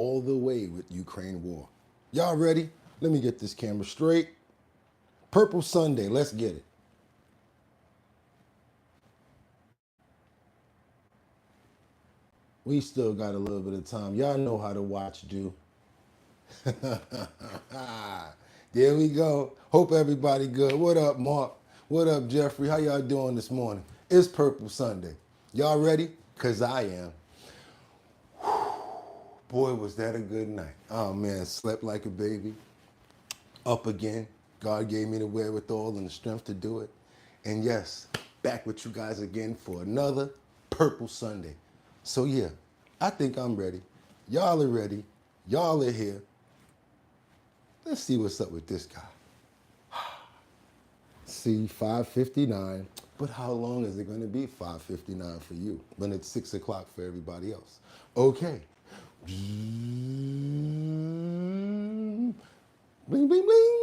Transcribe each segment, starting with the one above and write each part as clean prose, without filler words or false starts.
all the way with Ukraine war. Y'all ready? Let me get this camera straight. Purple Sunday, let's get it. We still got a little bit of time. Y'all know how to watch do. There we go. Hope everybody good. What up, Mark? What up, Jeffrey? How y'all doing this morning? It's Purple Sunday. Y'all ready? Because I am. Boy, was that a good night. Oh, man, slept like a baby. Up again. God gave me the wherewithal and the strength to do it. And yes, back with you guys again for another Purple Sunday. So yeah, I think I'm ready. Y'all are ready. Y'all are here. Let's see what's up with this guy. See, 5:59. But how long is it going to be 5:59 for you when it's 6 o'clock for everybody else? Okay. Bling, bling, bling.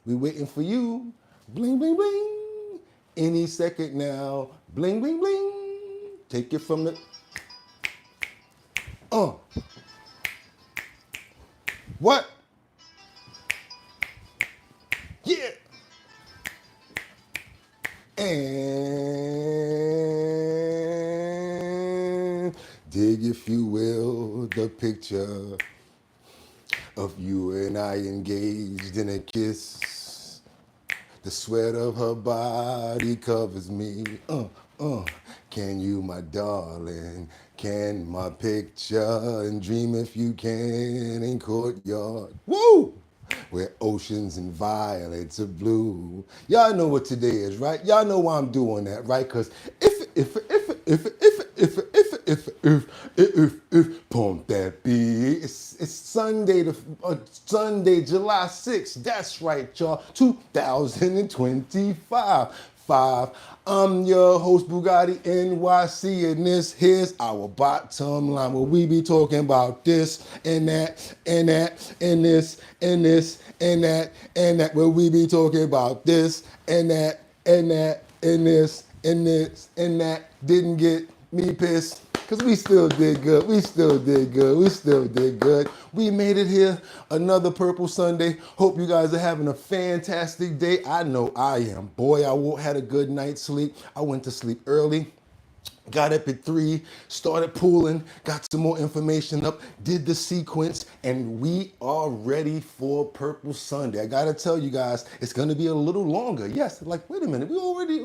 We waiting for you. Bling, bling, bling. Any second now. Bling, bling, bling. Take it from the... What? Yeah. And dig, if you will, the picture of you and I engaged in a kiss. The sweat of her body covers me. Can you, my darling? Can my picture and dream if you can in courtyard? Woo! Where oceans and violets are blue. Y'all know what today is, right? Y'all know why I'm doing that, right? Because if, pump that beat. It's Sunday, Sunday, July 6th. That's right, y'all. 2025. I'm your host, Bugatti NYC, and this here's our bottom line, where we be talking about this and that and that and this and this and that and that, where we be talking about this and that and that and this and this and that. Didn't get me pissed, because we still did good. We still did good. We still did good. We made it here, another Purple Sunday. Hope you guys are having a fantastic day. I know I am. Boy, I had a good night's sleep. I went to sleep early. Got up at 3, started pooling, got some more information up, did the sequence, and we are ready for Purple Sunday. I gotta tell you guys, it's gonna be a little longer. Yes, like, wait a minute, we already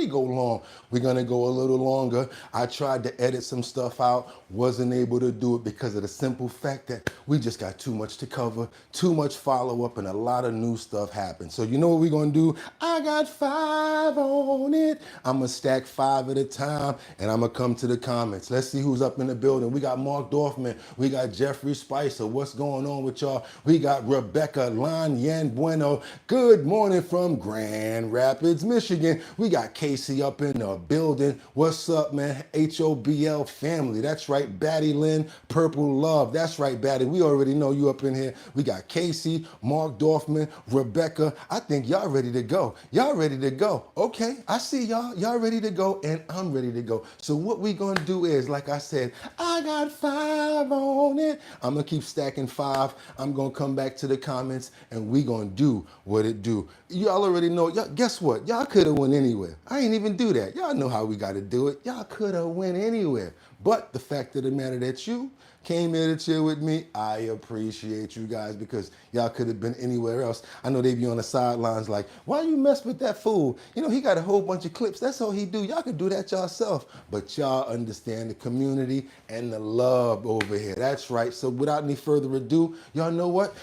go long. We're gonna go a little longer. I tried to edit some stuff out, wasn't able to do it because of the simple fact that we just got too much to cover, too much follow-up, and a lot of new stuff happened. So you know what we're gonna do? I got 5 on it. I'm gonna stack 5 at a time, and I'm gonna come to the comments. Let's see who's up in the building. We got Mark Dorfman. We got Jeffrey Spicer. What's going on with y'all? We got Rebecca Yan Bueno. Good morning from Grand Rapids, Michigan. We got Casey up in the building. What's up, man? HOBL family. That's right, Batty Lynn, Purple Love. That's right, Batty. We already know you up in here. We got Casey, Mark Dorfman, Rebecca. I think y'all ready to go. Y'all ready to go. Okay, I see y'all. Y'all ready to go, and I'm ready to go. So what we gonna do is, like I said, I got 5 on it. I'm gonna keep stacking 5. I'm gonna come back to the comments, and we gonna do what it do. Y'all already know. Y'all, guess what? Y'all could have went anywhere. I ain't even do that. Y'all know how we gotta do it. Y'all could have went anywhere. But the fact of the matter that you came here to chill with me, I appreciate you guys, because y'all could have been anywhere else. I know they be on the sidelines like, why you mess with that fool? You know, he got a whole bunch of clips. That's all he do. Y'all can do that yourself. But y'all understand the community and the love over here. That's right. So without any further ado, y'all know what?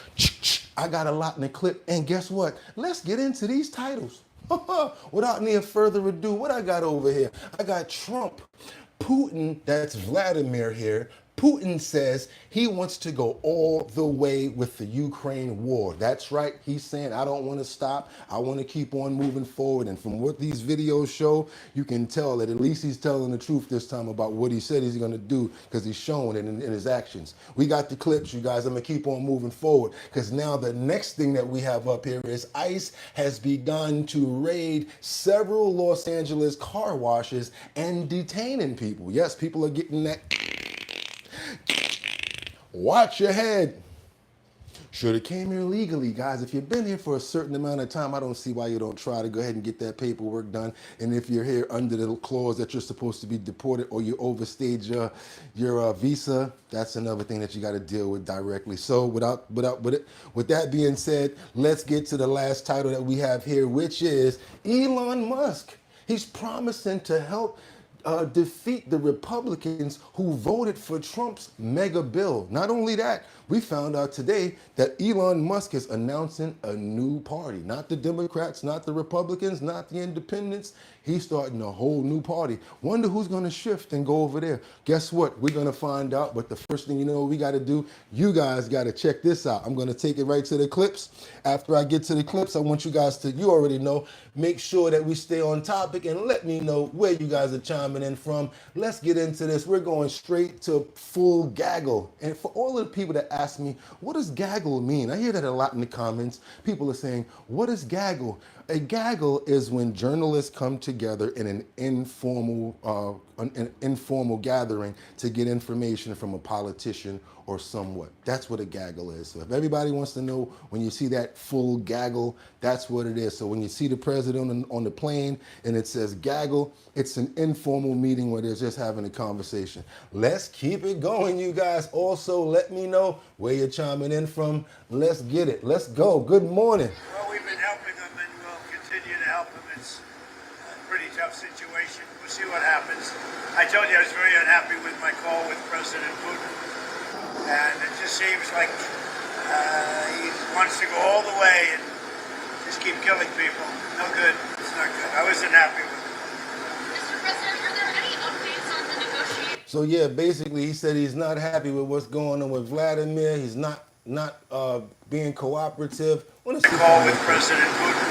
I got a lot in the clip. And guess what? Let's get into these titles. Without any further ado, what I got over here? I got Trump. Putin, that's Vladimir here. Putin says he wants to go all the way with the Ukraine war. That's right. He's saying, I don't want to stop. I want to keep on moving forward. And from what these videos show, you can tell that at least he's telling the truth this time about what he said he's going to do, because he's showing it in his actions. We got the clips, you guys. I'm going to keep on moving forward, because now the next thing that we have up here is ICE has begun to raid several Los Angeles car washes and detaining people. Yes, people are getting that Watch your head. Should have came here legally, guys. If you've been here for a certain amount of time, I don't see why you don't try to go ahead and get that paperwork done. And if you're here under the clause that you're supposed to be deported or you overstayed your visa, that's another thing that you got to deal with directly. So with that being said, let's get to the last title that we have here, which is Elon Musk. He's promising to help defeat the Republicans who voted for Trump's mega bill. Not only that, we found out today that Elon Musk is announcing a new party. Not the Democrats, not the Republicans, not the Independents. He's starting a whole new party. Wonder who's going to shift and go over there. Guess what? We're going to find out. But the first thing you know we got to do, you guys got to check this out. I'm going to take it right to the clips. After I get to the clips, I want you guys to, you already know, make sure that we stay on topic and let me know where you guys are chiming in from. Let's get into this. We're going straight to full gaggle. And for all of the people that ask me, what does gaggle mean? I hear that a lot in the comments. People are saying, what is gaggle? A gaggle is when journalists come together in an informal gathering to get information from a politician or someone. That's what a gaggle is. So if everybody wants to know, when you see that full gaggle, that's what it is. So when you see the president on the plane and it says gaggle, it's an informal meeting where they're just having a conversation. Let's keep it going, you guys. Also, let me know where you're chiming in from. Let's get it. Let's go. Good morning. Well, we've been helping them and we'll continue to help them. It's a pretty tough situation. We'll see what happens. I told you I was very unhappy with my call with President Putin. And it just seems like he wants to go all the way and just keep killing people. No good. It's not good. I wasn't happy with it. Mr. President, are there any updates on the negotiations? So yeah, basically he said he's not happy with what's going on with Vladimir. He's not being cooperative. Call with President Putin.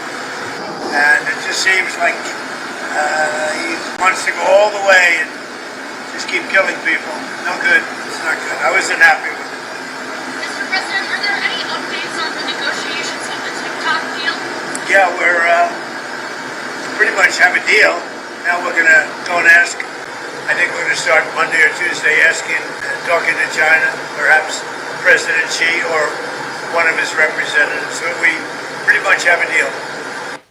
And it just seems like he wants to go all the way and just keep killing people. No good. It's not good. I wasn't happy with it. Mr. President, are there any updates on the negotiations on the TikTok deal? Yeah, we're pretty much have a deal. Now we're going to go and ask. I think we're going to start Monday or Tuesday asking, talking to China, perhaps President Xi or one of his representatives. But we pretty much have a deal.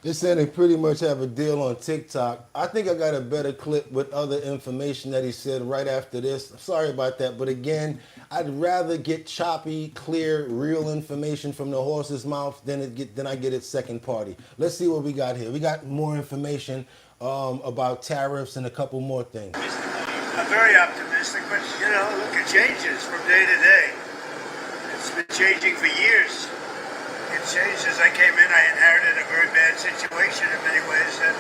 They're saying they pretty much have a deal on TikTok. I think I got a better clip with other information that he said right after this. Sorry about that, but again, I'd rather get choppy, clear, real information from the horse's mouth than I get it second party. Let's see what we got here. We got more information about tariffs and a couple more things. I'm very optimistic, but look, it changes from day to day. It's been changing for years. It changed as I came in. I inherited a very bad situation in many ways. And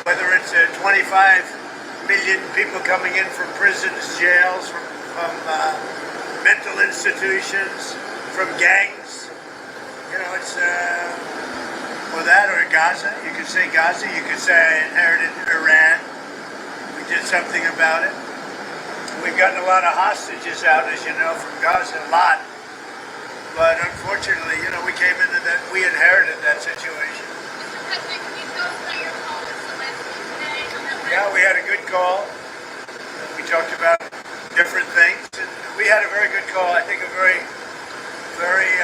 whether it's 25 million people coming in from prisons, jails, from mental institutions, from gangs, it's or that or Gaza. You could say Gaza. You could say I inherited Iran. We did something about it. We've gotten a lot of hostages out, as you know, from Gaza, a lot. But unfortunately, we came into that, we inherited that situation. Mr. President, can you go through your call with Zelensky today? Yeah, we had a good call. We talked about different things. And we had a very good call. I think a very, very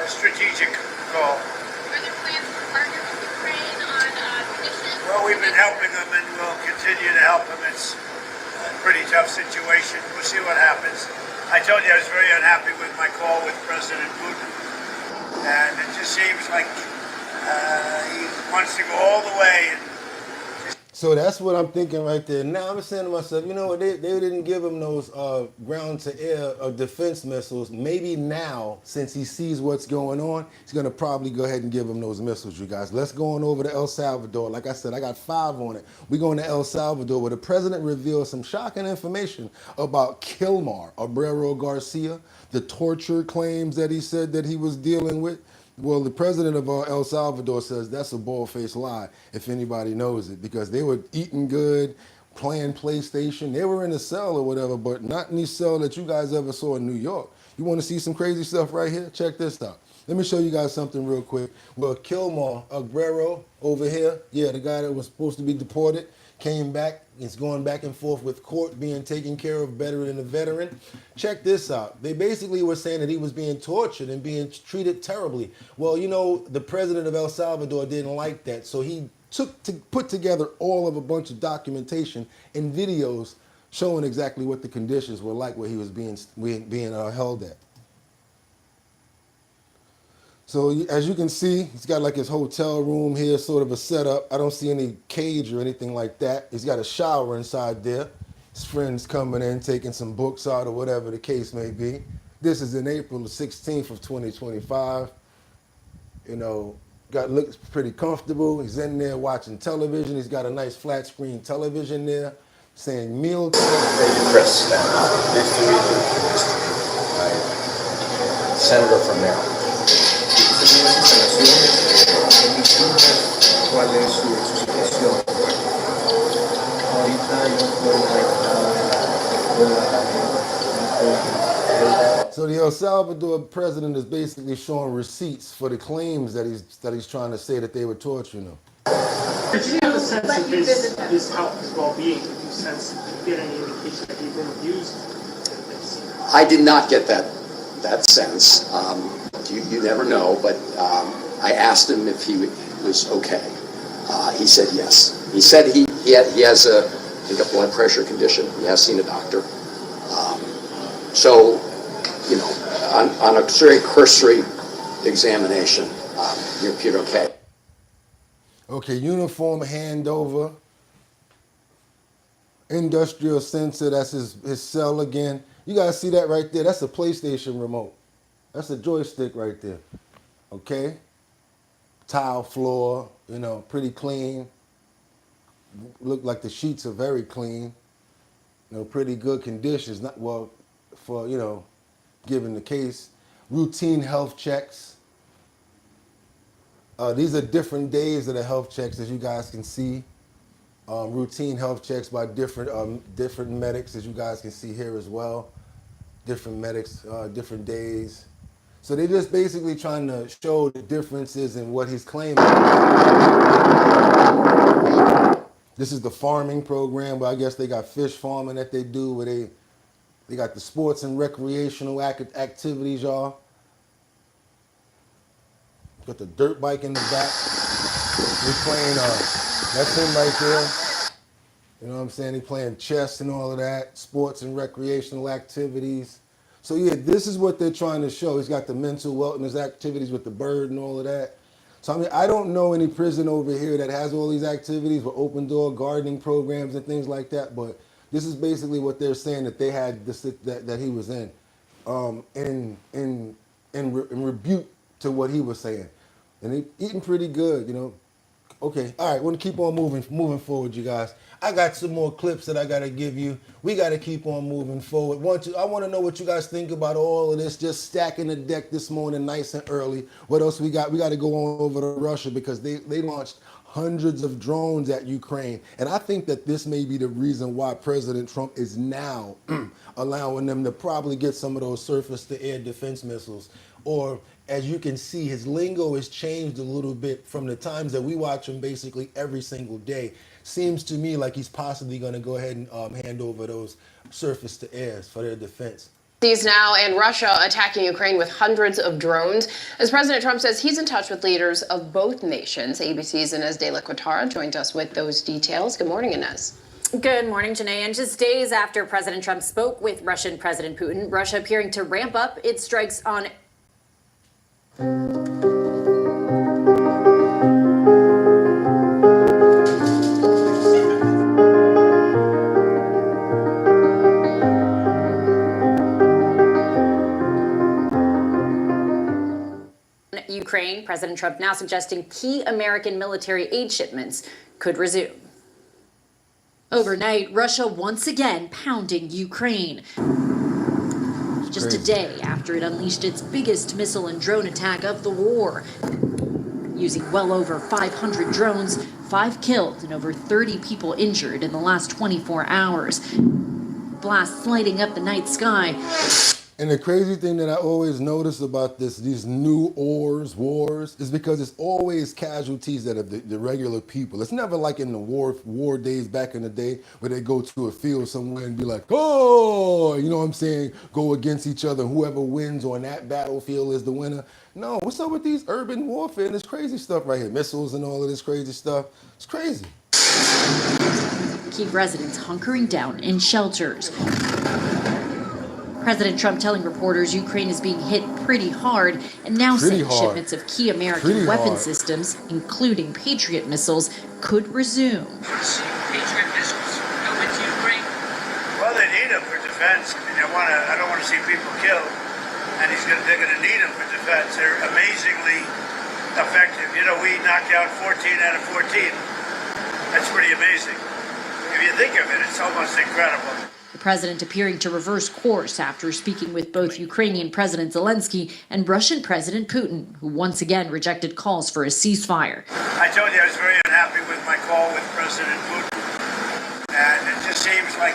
strategic call. Are there plans to partner with Ukraine on conditions? Well, we've been helping them and we'll continue to help them. It's a pretty tough situation. We'll see what happens. I told you I was very unhappy with my call with President Putin. And it just seems like he wants to go all the way. So that's what I'm thinking right there. Now I'm saying to myself, you know what, they didn't give him those ground-to-air defense missiles. Maybe now, since he sees what's going on, he's going to probably go ahead and give him those missiles, you guys. Let's go on over to El Salvador. Like I said, I got 5 on it. We're going to El Salvador, where the president revealed some shocking information about Kilmar Abrero Garcia, the torture claims that he said that he was dealing with. Well, the president of El Salvador says that's a bald-faced lie, if anybody knows it, because they were eating good, playing PlayStation. They were in a cell or whatever, but not in the cell that you guys ever saw in New York. You want to see some crazy stuff right here? Check this out. Let me show you guys something real quick. Well, Kilmar Abrero over here, yeah, the guy that was supposed to be deported, came back. It's going back and forth with court being taken care of better than a veteran. Check this out. They basically were saying that he was being tortured and being treated terribly. Well, you know, the president of El Salvador didn't like that, so he put together all of a bunch of documentation and videos showing exactly what the conditions were like where he was being held at. So as you can see, he's got like his hotel room here, sort of a setup. I don't see any cage or anything like that. He's got a shower inside there. His friends coming in, taking some books out or whatever the case may be. This is in April the 16th of 2025. You know, looks pretty comfortable. He's in there watching television. He's got a nice flat screen television there, saying meal time. Thank you, Chris. Nice to meet you. Senator from Maryland. ¿Cuál es su situación? Ahorita yo So the El Salvador president is basically showing receipts for the claims that he's trying to say that they were torturing him. Did you have a sense of his health, his well-being? Did you sense, get any indication that he'd been abused? I did not get that sense. You never know, but I asked him if he was okay. He said yes. He said he has I think a blood pressure condition. He has seen a doctor. So, you know, on a very cursory examination, he appeared okay. Okay, uniform handover. Industrial sensor, that's his cell again. You guys see that right there? That's a PlayStation remote. That's a joystick right there. Okay? Tile floor, you know, pretty clean. Look like the sheets are very clean. You know, pretty good conditions. Not well for, you know, given the case. Routine health checks. These are different days of the health checks, as you guys can see. Routine health checks by different medics, as you guys can see here as well. Different medics, different days. So they're just basically trying to show the differences in what he's claiming. This is the farming program, but I guess they got fish farming that they do, where they got the sports and recreational activities, y'all. Got the dirt bike in the back. They're playing, that's him right there. You know what I'm saying? They're playing chess and all of that, sports and recreational activities. So yeah, this is what they're trying to show. He's got the mental wellness activities with the bird and all of that. So I mean, I don't know any prison over here that has all these activities with open door gardening programs and things like that, but this is basically what they're saying that they had that he was in rebuke to what he was saying. And he eating pretty good, you know. Okay, all right, we're gonna keep on moving forward, you guys. I got some more clips that I gotta give you. We gotta keep on moving forward. I wanna know what you guys think about all of this, just stacking the deck this morning nice and early. What else we got? We gotta go on over to Russia because they launched hundreds of drones at Ukraine. And I think that this may be the reason why President Trump is now allowing them to probably get some of those surface-to-air defense missiles. Or, as you can see, his lingo has changed a little bit from the times that we watch him basically every single day. Seems to me like he's possibly going to go ahead and hand over those surface-to-airs for their defense. These now, and Russia attacking Ukraine with hundreds of drones. As President Trump says, he's in touch with leaders of both nations. ABC's Inez de la Quatara joined us with those details. Good morning, Inez. Good morning, Janae. And just days after President Trump spoke with Russian President Putin, Russia appearing to ramp up its strikes on Ukraine. President Trump now suggesting key American military aid shipments could resume. Overnight, Russia once again pounding Ukraine. Just a day after it unleashed its biggest missile and drone attack of the war. Using well over 500 drones, 5 killed and over 30 people injured in the last 24 hours. Blasts lighting up the night sky. And the crazy thing that I always notice about these new wars, is because it's always casualties that are the regular people. It's never like in the war days back in the day where they go to a field somewhere and be like, oh, you know what I'm saying, go against each other. Whoever wins on that battlefield is the winner. No, what's up with these urban warfare and this crazy stuff right here? Missiles and all of this crazy stuff. It's crazy. Keep residents hunkering down in shelters. President Trump telling reporters Ukraine is being hit pretty hard and now saying shipments of key American weapon systems, including Patriot missiles, could resume. Patriot missiles go into Ukraine? Well, they need them for defense. I mean, I don't want to see people killed, and they're going to need them for defense. They're amazingly effective. You know, we knocked out 14 out of 14. That's pretty amazing. If you think of it, it's almost incredible. The president appearing to reverse course after speaking with both Ukrainian President Zelensky and Russian President Putin, who once again rejected calls for a ceasefire. I told you I was very unhappy with my call with President Putin, and it just seems like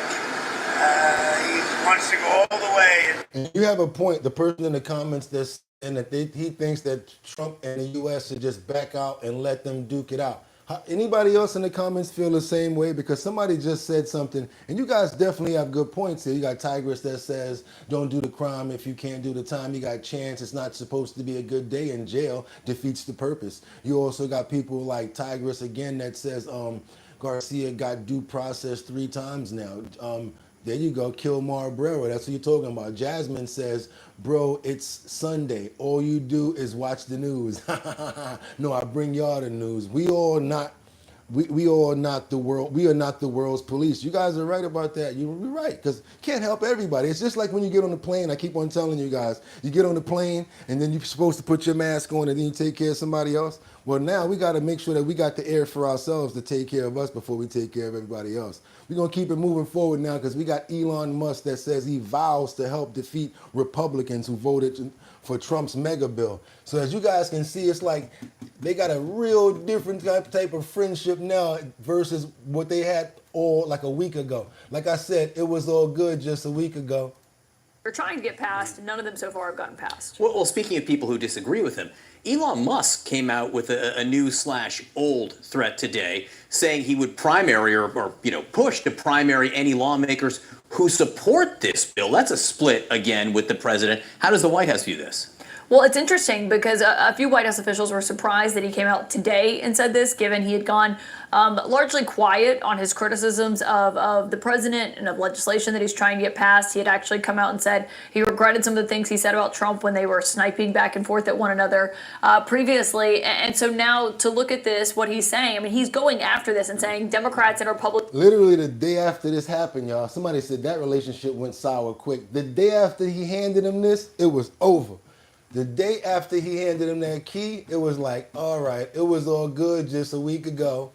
he wants to go all the way. And you have a point. The person in the comments that's and that he thinks that Trump and the U.S. should just back out and let them duke it out. Anybody else in the comments feel the same way? Because somebody just said something, and you guys definitely have good points here. You got Tigress that says, don't do the crime if you can't do the time. You got Chance, it's not supposed to be a good day in jail, defeats the purpose. You also got people like Tigress again that says Garcia got due process 3 times now. There you go, kill Marlboro. That's what you're talking about. Jasmine says, bro, it's Sunday. All you do is watch the news. No, I bring y'all the news. We all not the world. We are not the world's police. You guys are right about that. You're right, because you can't help everybody. It's just like when you get on the plane. I keep on telling you guys, you get on the plane and then you're supposed to put your mask on and then you take care of somebody else. Well, now we got to make sure that we got the air for ourselves to take care of us before we take care of everybody else. We're going to keep it moving forward now because we got Elon Musk that says he vows to help defeat Republicans who voted for Trump's mega bill. So as you guys can see, it's like they got a real different type of friendship now versus what they had all like a week ago. Like I said, it was all good just a week ago. They're trying to get past, and none of them so far have gotten past. Well, speaking of people who disagree with him, Elon Musk came out with a new/old threat today, saying he would primary or push to primary any lawmakers who support this bill. That's a split again with the president. How does the White House view this? Well, it's interesting because a few White House officials were surprised that he came out today and said this, given he had gone largely quiet on his criticisms of the president and of legislation that he's trying to get passed. He had actually come out and said he regretted some of the things he said about Trump when they were sniping back and forth at one another previously. And so now to look at this, what he's saying, I mean, he's going after this and saying Democrats and Republicans. Literally the day after this happened, y'all, somebody said that relationship went sour quick. The day after he handed him this, it was over. The day after he handed him that key, it was like, all right, it was all good just a week ago.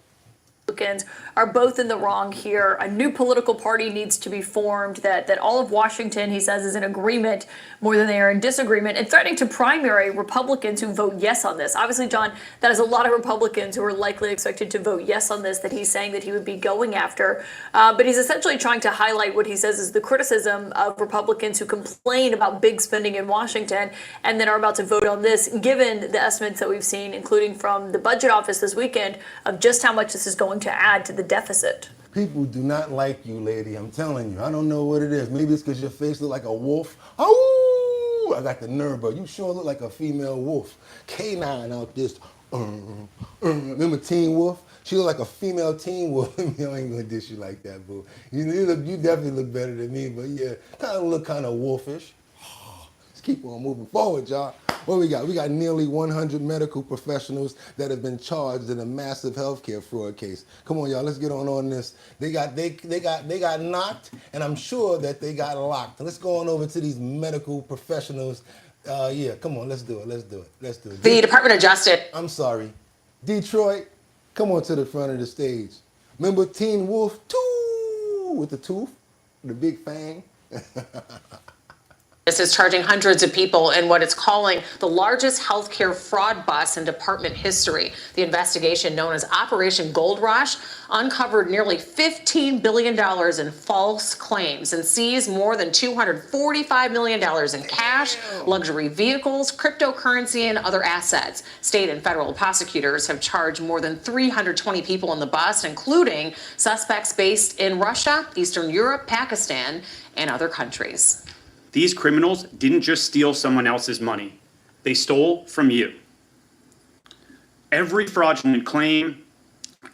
Are both in the wrong here. A new political party needs to be formed that all of Washington, he says, is in agreement more than they are in disagreement, and threatening to primary Republicans who vote yes on this. Obviously, John, that is a lot of Republicans who are likely expected to vote yes on this that he's saying that he would be going after. But he's essentially trying to highlight what he says is the criticism of Republicans who complain about big spending in Washington and then are about to vote on this, given the estimates that we've seen, including from the budget office this weekend, of just how much this is going to add to the deficit. People do not like you, lady. I'm telling you. I don't know what it is. Maybe it's because your face look like a wolf. Oh, I got the nerve, but you sure look like a female wolf. Canine out this. Remember Teen Wolf? She look like a female Teen Wolf. I ain't gonna dish you like that, boo. You definitely look better than me, but yeah, kind of look kind of wolfish. Let's keep on moving forward, y'all. What we got? We got nearly 100 medical professionals that have been charged in a massive healthcare fraud case. Come on, y'all, let's get on this. They got knocked, and I'm sure that they got locked. Let's go on over to these medical professionals. Yeah, come on, let's do it. The Department of Justice. I'm sorry, Detroit. Come on to the front of the stage. Remember Teen Wolf, with the tooth, the big fang. This is charging hundreds of people in what it's calling the largest healthcare fraud bust in department history. The investigation, known as Operation Gold Rush, uncovered nearly $15 billion in false claims and seized more than $245 million in cash, luxury vehicles, cryptocurrency, and other assets. State and federal prosecutors have charged more than 320 people in the bust, including suspects based in Russia, Eastern Europe, Pakistan, and other countries. These criminals didn't just steal someone else's money. They stole from you. Every fraudulent claim,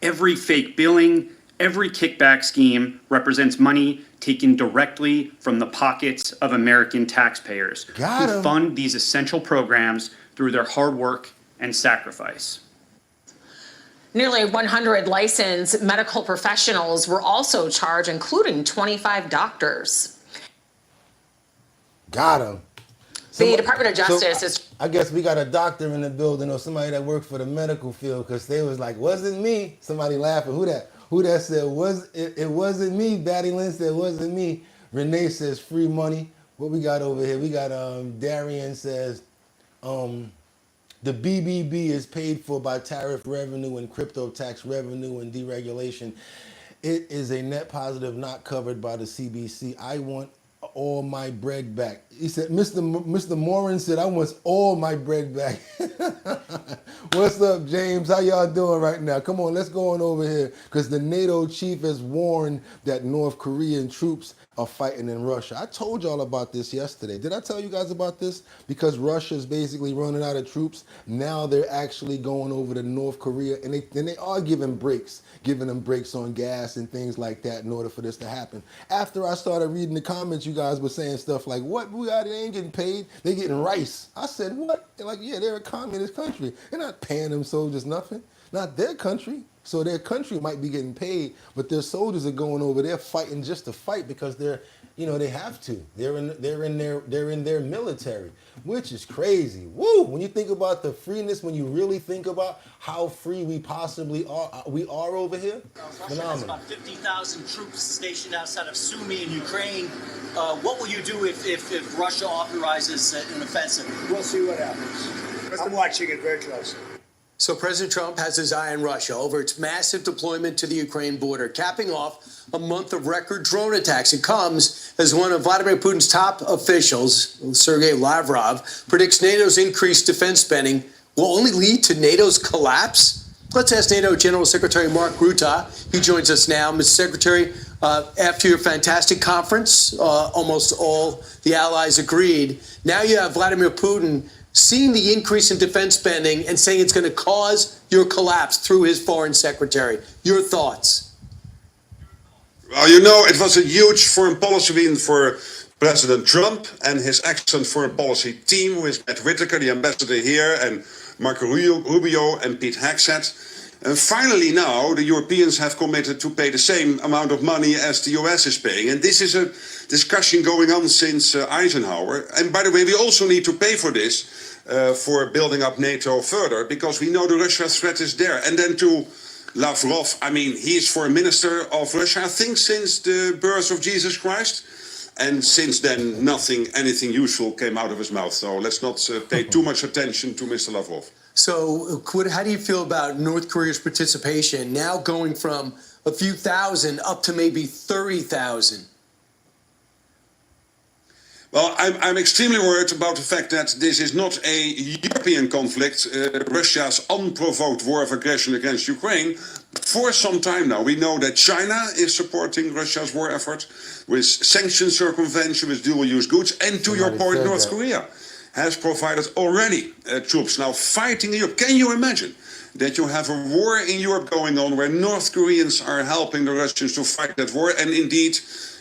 every fake billing, every kickback scheme represents money taken directly from the pockets of American taxpayers who fund these essential programs through their hard work and sacrifice. Nearly 100 licensed medical professionals were also charged, including 25 doctors. Got him. The Department of Justice is... I guess we got a doctor in the building or somebody that worked for the medical field, because they was like, wasn't me. Somebody laughing. Who that said, it wasn't me. Batty Lynn said, it wasn't me. Renee says, free money. What we got over here? We got Darian says, the BBB is paid for by tariff revenue and crypto tax revenue and deregulation. It is a net positive not covered by the CBC. I want all my bread back. He said, Mr. Morin said, I want all my bread back. What's up, James? How y'all doing right now? Come on, let's go on over here, because the NATO chief has warned that North Korean troops are fighting in Russia. I told y'all about this yesterday. Did I tell you guys about this? Because Russia's basically running out of troops. Now they're actually going over to North Korea, and they are giving them breaks on gas and things like that in order for this to happen. After I started reading the comments, you guys were saying stuff like, what? They ain't getting paid. They're getting rice. I said, what? They're like, yeah, they're a communist country. They're not paying them soldiers nothing. Not their country. So their country might be getting paid, but their soldiers are going over there fighting just to fight because they have to. They're in their military, which is crazy. Woo! When you think about the freeness, when you really think about how free we possibly are over here, Russia has about 50,000 troops stationed outside of Sumy in Ukraine. What will you do if Russia authorizes an offensive? We'll see what happens. I'm watching it very closely. So President Trump has his eye on Russia over its massive deployment to the Ukraine border, capping off a month of record drone attacks. It comes as one of Vladimir Putin's top officials, Sergei Lavrov, predicts NATO's increased defense spending will only lead to NATO's collapse. Let's ask NATO General Secretary Mark Rutte. He joins us now. Mr. Secretary, after your fantastic conference, almost all the allies agreed. Now you have Vladimir Putin seeing the increase in defense spending and saying it's going to cause your collapse through his foreign secretary. Your thoughts? Well, it was a huge foreign policy win for President Trump and his excellent foreign policy team with Matt Whitaker, the ambassador here, and Marco Rubio and Pete Hegseth. And finally now, the Europeans have committed to pay the same amount of money as the US is paying. And this is a discussion going on since Eisenhower. And by the way, we also need to pay for this, for building up NATO further, because we know the Russia threat is there. And then to Lavrov, he's foreign minister of Russia, I think, since the birth of Jesus Christ. And since then, anything useful came out of his mouth. So let's not pay too much attention to Mr. Lavrov. So how do you feel about North Korea's participation now going from a few thousand up to maybe 30,000? Well, I'm extremely worried about the fact that this is not a European conflict, Russia's unprovoked war of aggression against Ukraine. For some time now, we know that China is supporting Russia's war effort with sanction circumvention, with dual-use goods, and to your point, North Korea has provided already troops now fighting in Europe. Can you imagine that you have a war in Europe going on where North Koreans are helping the Russians to fight that war? And indeed,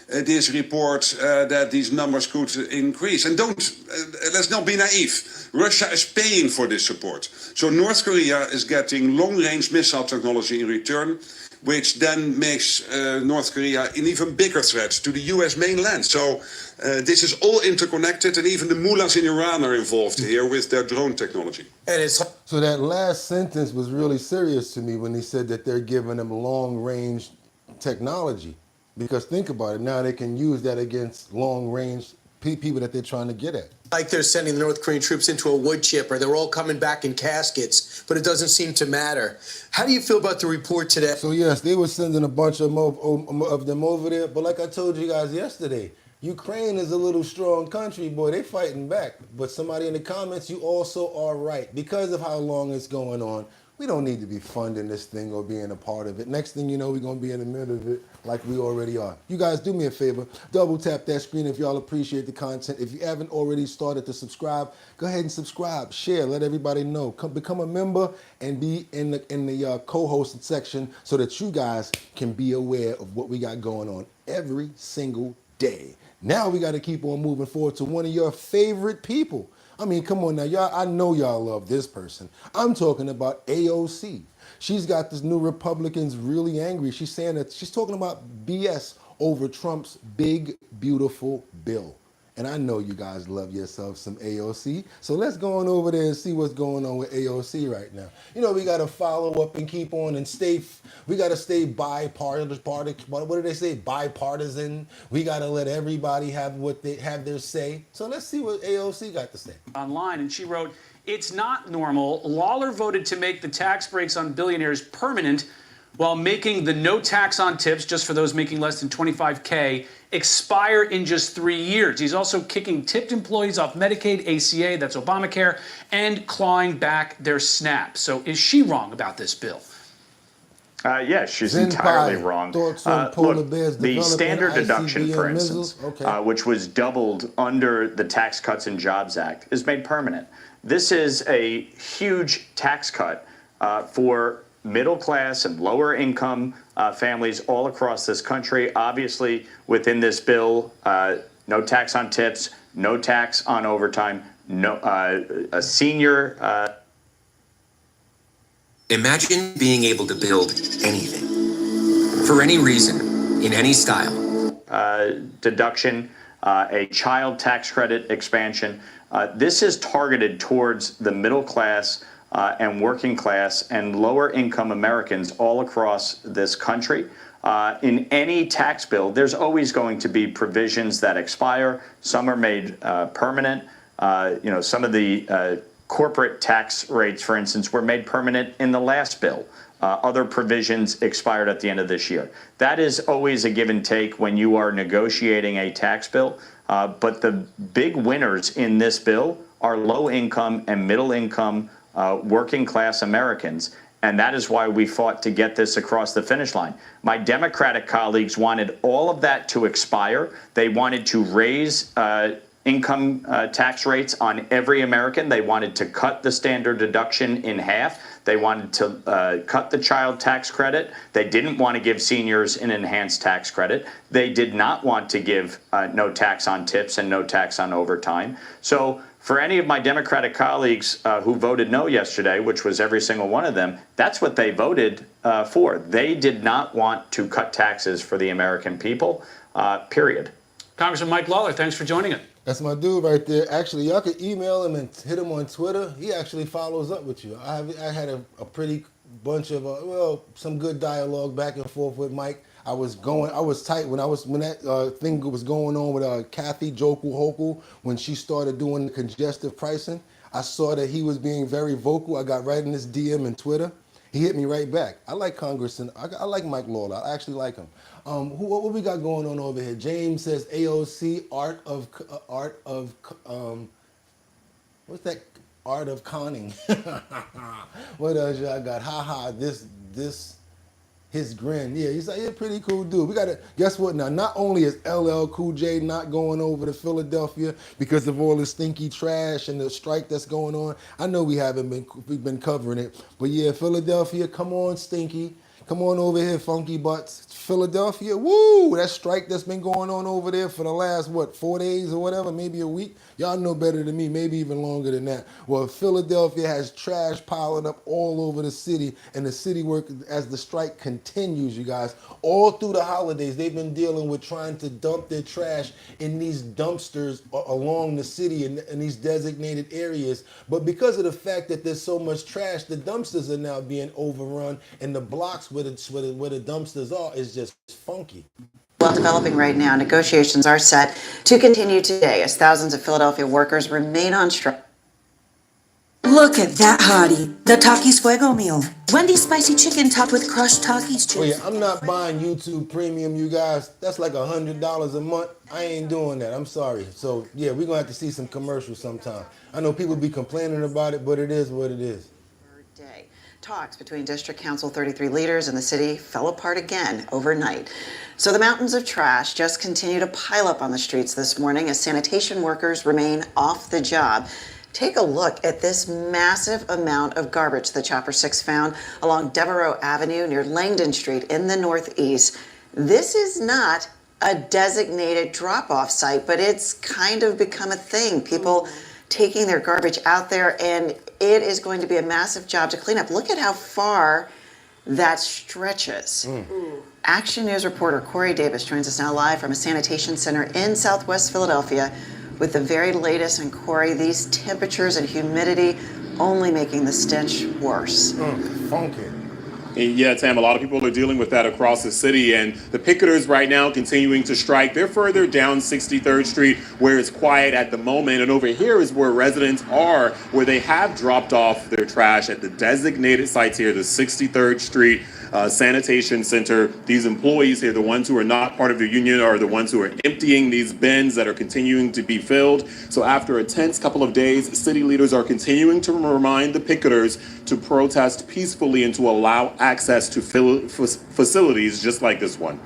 this report that these numbers could increase. And let's not be naive. Russia is paying for this support. So North Korea is getting long-range missile technology in return, which then makes North Korea an even bigger threat to the US mainland. So this is all interconnected, and even the mullahs in Iran are involved here with their drone technology. So that last sentence was really serious to me when he said that they're giving them long-range technology. Because think about it, now they can use that against long-range people that they're trying to get at. Like they're sending the North Korean troops into a wood chipper. They're all coming back in caskets, but it doesn't seem to matter. How do you feel about the report today? So yes, they were sending a bunch of them over there, but like I told you guys yesterday, Ukraine is a little strong country, boy. They fighting back. But somebody in the comments, you also are right. Because of how long it's going on, we don't need to be funding this thing or being a part of it. Next thing you know, we're going to be in the middle of it like we already are. You guys, do me a favor. Double tap that screen if y'all appreciate the content. If you haven't already started to subscribe, go ahead and subscribe. Share. Let everybody know. Become a member and be in the co-hosted section so that you guys can be aware of what we got going on every single day. Now we got to keep on moving forward to one of your favorite people. I mean, come on now, y'all. I know y'all love this person. I'm talking about AOC. She's got this new Republicans really angry. She's saying that she's talking about BS over Trump's big, beautiful bill. And I know you guys love yourself some AOC. So let's go on over there and see what's going on with AOC right now. You know, we got to follow up and keep on and we got to stay bipartisan. What do they say? Bipartisan. We got to let everybody have what they have their say. So let's see what AOC got to say. Online, and she wrote, "It's not normal. Lawler voted to make the tax breaks on billionaires permanent while making the no tax on tips, just for those making less than $25K, expire in just 3 years. He's also kicking tipped employees off Medicaid, ACA, that's Obamacare, and clawing back their SNAP. So is she wrong about this bill?" Yes, she's entirely wrong. Look, the standard deduction, for instance, which was doubled under the Tax Cuts and Jobs Act, is made permanent. This is a huge tax cut for middle class and lower income families all across this country. Obviously, within this bill, no tax on tips, no tax on overtime, no a senior. Imagine being able to build anything, for any reason, in any style. Deduction, a child tax credit expansion. This is targeted towards the middle class and working class and lower income Americans all across this country. In any tax bill, there's always going to be provisions that expire. Some are made permanent. You know, some of the corporate tax rates, for instance, were made permanent in the last bill. Other provisions expired at the end of this year. That is always a give and take when you are negotiating a tax bill. But the big winners in this bill are low income and middle income working class Americans. And that is why we fought to get this across the finish line. My Democratic colleagues wanted all of that to expire. They wanted to raise income tax rates on every American. They wanted to cut the standard deduction in half. They wanted to cut the child tax credit. They didn't want to give seniors an enhanced tax credit. They did not want to give no tax on tips and no tax on overtime. So for any of my Democratic colleagues who voted no yesterday, which was every single one of them, that's what they voted for. They did not want to cut taxes for the American people, period. Congressman Mike Lawler, thanks for joining us. That's my dude right there. Actually, y'all could email him and hit him on Twitter. He actually follows up with you. I had a pretty bunch of, some good dialogue back and forth with Mike. I was tight when that thing was going on with Kathy Hochul when she started doing the congestive pricing. I saw that he was being very vocal. I got right in his DM and Twitter. He hit me right back. I like Congressman. I like Mike Lawler. I actually like him. What we got going on over here? James says AOC art of what's that? Art of conning. What else y'all got? His grin. Yeah, he's like, yeah, pretty cool dude. We gotta, guess what now? Not only is LL Cool J not going over to Philadelphia because of all the stinky trash and the strike that's going on. I know we've been covering it, but yeah, Philadelphia, come on, Stinky. Come on over here, Funky Butts. Philadelphia, woo! That strike that's been going on over there for the last, 4 days or whatever, maybe a week. Y'all know better than me, maybe even longer than that. Well, Philadelphia has trash piling up all over the city, and the city work, as the strike continues, you guys, all through the holidays, they've been dealing with trying to dump their trash in these dumpsters along the city in these designated areas. But because of the fact that there's so much trash, the dumpsters are now being overrun, and the blocks where the dumpsters are is just funky. Well, developing right now, negotiations are set to continue today as thousands of Philadelphia workers remain on strike. Look at that hottie, the Takis Fuego meal. Wendy's spicy chicken topped with crushed Takis chips. Oh yeah, I'm not buying YouTube Premium, you guys. That's like $100 a month. I ain't doing that. I'm sorry. So yeah, we're gonna have to see some commercials sometime. I know people be complaining about it, but it is what it is. Day. Talks between District Council 33 leaders and the city fell apart again overnight. So the mountains of trash just continue to pile up on the streets this morning as sanitation workers remain off the job. Take a look at this massive amount of garbage the Chopper 6 found along Devereaux Avenue near Langdon Street in the Northeast. This is not a designated drop-off site, but it's kind of become a thing. People taking their garbage out there, and it is going to be a massive job to clean up. Look at how far that stretches. Action News reporter Corey Davis joins us now live from a sanitation center in Southwest Philadelphia with the very latest. And Corey, these temperatures and humidity only making the stench worse. Funky. Yeah, Tam, a lot of people are dealing with that across the city, and the picketers right now continuing to strike. They're further down 63rd Street where it's quiet at the moment, and over here is where residents are, where they have dropped off their trash at the designated sites here, the 63rd Street Sanitation Center. These employees here, the ones who are not part of the union, are the ones who are emptying these bins that are continuing to be filled. So after a tense couple of days, city leaders are continuing to remind the picketers to protest peacefully and to allow access to facilities just like this one.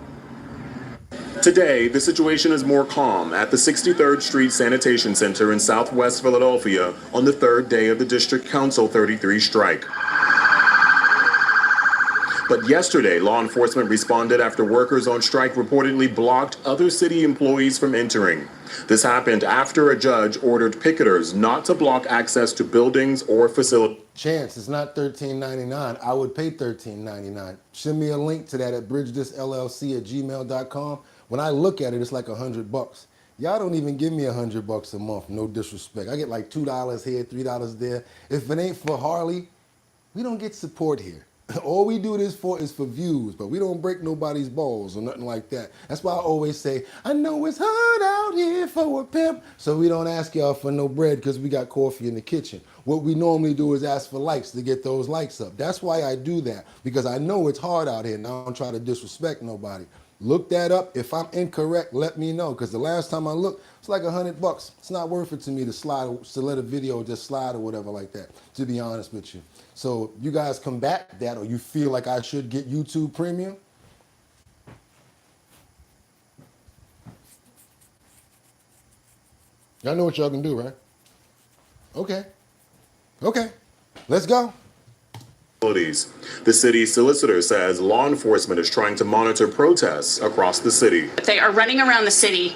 Today, the situation is more calm at the 63rd Street Sanitation Center in Southwest Philadelphia on the third day of the District Council 33 strike. But yesterday, law enforcement responded after workers on strike reportedly blocked other city employees from entering. This happened after a judge ordered picketers not to block access to buildings or facilities. Chance, it's not $13.99. I would pay $13.99. Send me a link to that at bridgethisllc@gmail.com. When I look at it, it's like $100. Y'all don't even give me $100 a month, no disrespect. I get like $2 here, $3 there. If it ain't for Harley, we don't get support here. All we do this for is for views, but we don't break nobody's balls or nothing like that. That's why I always say, I know it's hard out here for a pimp, so we don't ask y'all for no bread because we got coffee in the kitchen. What we normally do is ask for likes to get those likes up. That's why I do that, because I know it's hard out here, and I don't try to disrespect nobody. Look that up. If I'm incorrect, let me know, because the last time I looked, it's like $100. It's not worth it to me to let a video just slide or whatever like that, to be honest with you. So you guys combat that, or you feel like I should get YouTube Premium? Y'all know what y'all can do, right? Okay. Okay. Let's go. The city's solicitor says law enforcement is trying to monitor protests across the city. They are running around the city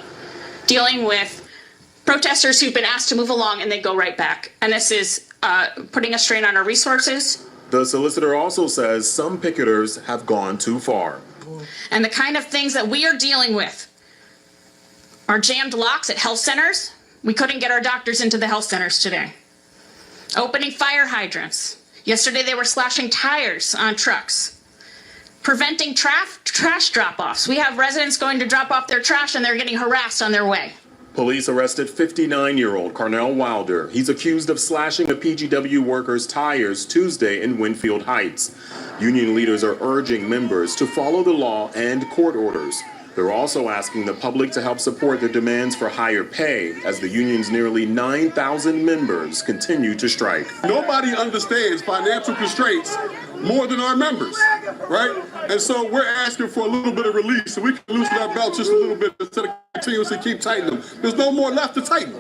dealing with protesters who've been asked to move along, and they go right back. And this is putting a strain on our resources. The solicitor also says some picketers have gone too far. And the kind of things that we are dealing with are jammed locks at health centers. We couldn't get our doctors into the health centers today. Opening fire hydrants. Yesterday they were slashing tires on trucks. Preventing trash drop-offs. We have residents going to drop off their trash and they're getting harassed on their way. Police arrested 59-year-old Carnell Wilder. He's accused of slashing a PGW worker's tires Tuesday in Winfield Heights. Union leaders are urging members to follow the law and court orders. They're also asking the public to help support their demands for higher pay as the union's nearly 9,000 members continue to strike. Nobody understands financial constraints more than our members, right? And so we're asking for a little bit of release so we can loosen our belt just a little bit instead of continuously keep tightening them. There's no more left to tighten.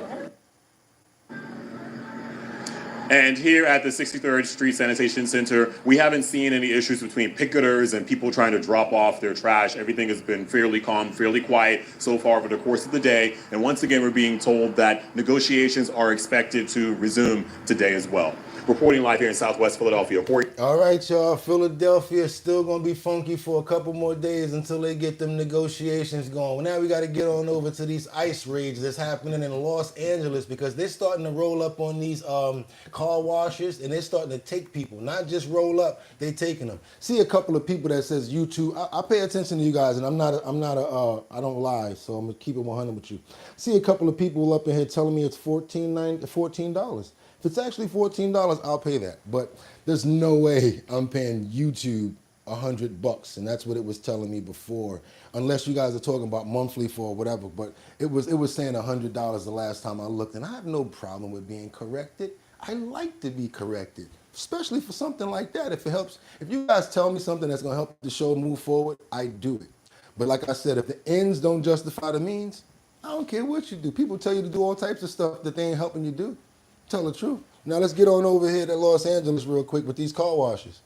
And here at the 63rd Street Sanitation Center, we haven't seen any issues between picketers and people trying to drop off their trash. Everything has been fairly calm, fairly quiet so far over the course of the day. And once again, we're being told that negotiations are expected to resume today as well. Reporting live here in Southwest Philadelphia. All right, y'all. Philadelphia is still going to be funky for a couple more days until they get them negotiations going. Well, now we got to get on over to these ICE raids that's happening in Los Angeles because they're starting to roll up on these car washes, and they're starting to take people, not just roll up, they taking them. See a couple of people that says YouTube. I pay attention to you guys, and I don't lie, so I'm gonna keep it 100 with you. See a couple of people up in here telling me it's $14. If it's actually $14, I'll pay that. But there's no way I'm paying YouTube $100, and that's what it was telling me before. Unless you guys are talking about monthly for whatever, but it was saying $100 the last time I looked, and I have no problem with being corrected. I like to be corrected, especially for something like that. If it helps, if you guys tell me something that's gonna help the show move forward, I do it. But like I said, if the ends don't justify the means, I don't care what you do. People tell you to do all types of stuff that they ain't helping you do. Tell the truth. Now let's get on over here to Los Angeles real quick with these car washes.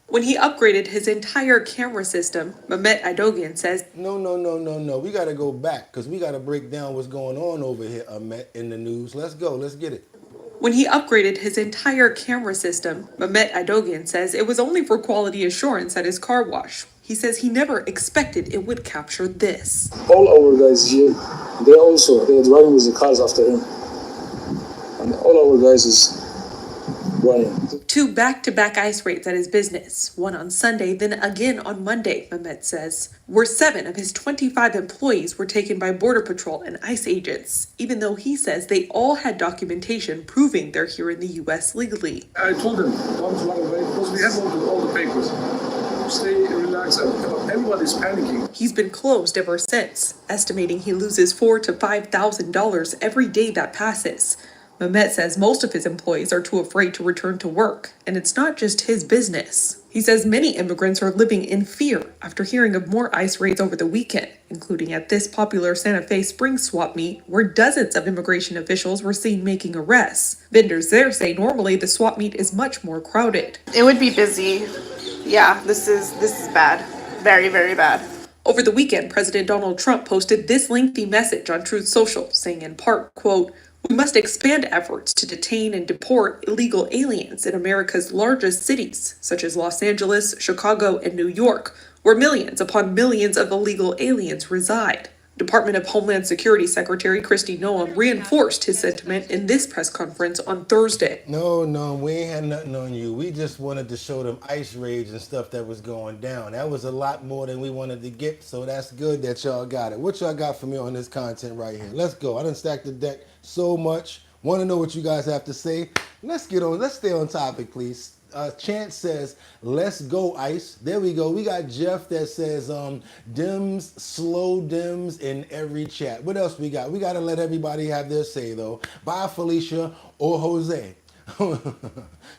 When he upgraded his entire camera system, Mehmet Aydogan says, No. We got to go back because we got to break down what's going on over here, Mehmet, in the news. Let's go. Let's get it. When he upgraded his entire camera system, Mehmet Aydogan says it was only for quality assurance at his car wash. He says he never expected it would capture this. All our guys here, they're driving with the cars after him. And all our guys is running. 2 back-to-back ICE raids at his business, one on Sunday, then again on Monday, Mehmet says, where 7 of his 25 employees were taken by Border Patrol and ICE agents, even though he says they all had documentation proving they're here in the U.S. legally. I told them, don't run away, because we have all the papers. Stay relaxed, everybody's panicking. He's been closed ever since, estimating he loses $4,000 to $5,000 every day that passes. Mehmet says most of his employees are too afraid to return to work, and it's not just his business. He says many immigrants are living in fear after hearing of more ICE raids over the weekend, including at this popular Santa Fe spring swap meet where dozens of immigration officials were seen making arrests. Vendors there say normally the swap meet is much more crowded. It would be busy. Yeah, this is bad. Very, very bad. Over the weekend, President Donald Trump posted this lengthy message on Truth Social, saying in part, quote, "We must expand efforts to detain and deport illegal aliens in America's largest cities, such as Los Angeles, Chicago, and New York, where millions upon millions of illegal aliens reside." Department of Homeland Security Secretary Kristi Noem reinforced his sentiment in this press conference on Thursday. No, we ain't had nothing on you. We just wanted to show them ICE raids and stuff that was going down. That was a lot more than we wanted to get, so that's good that y'all got it. What y'all got for me on this content right here? Let's go. I done stacked the deck so much. Want to know what you guys have to say? Let's get on. Let's stay on topic, please. Chance says, let's go, ICE. There we go. We got Jeff that says, Dems, slow Dems in every chat. What else we got? We got to let everybody have their say, though. Bye, Felicia or Jose.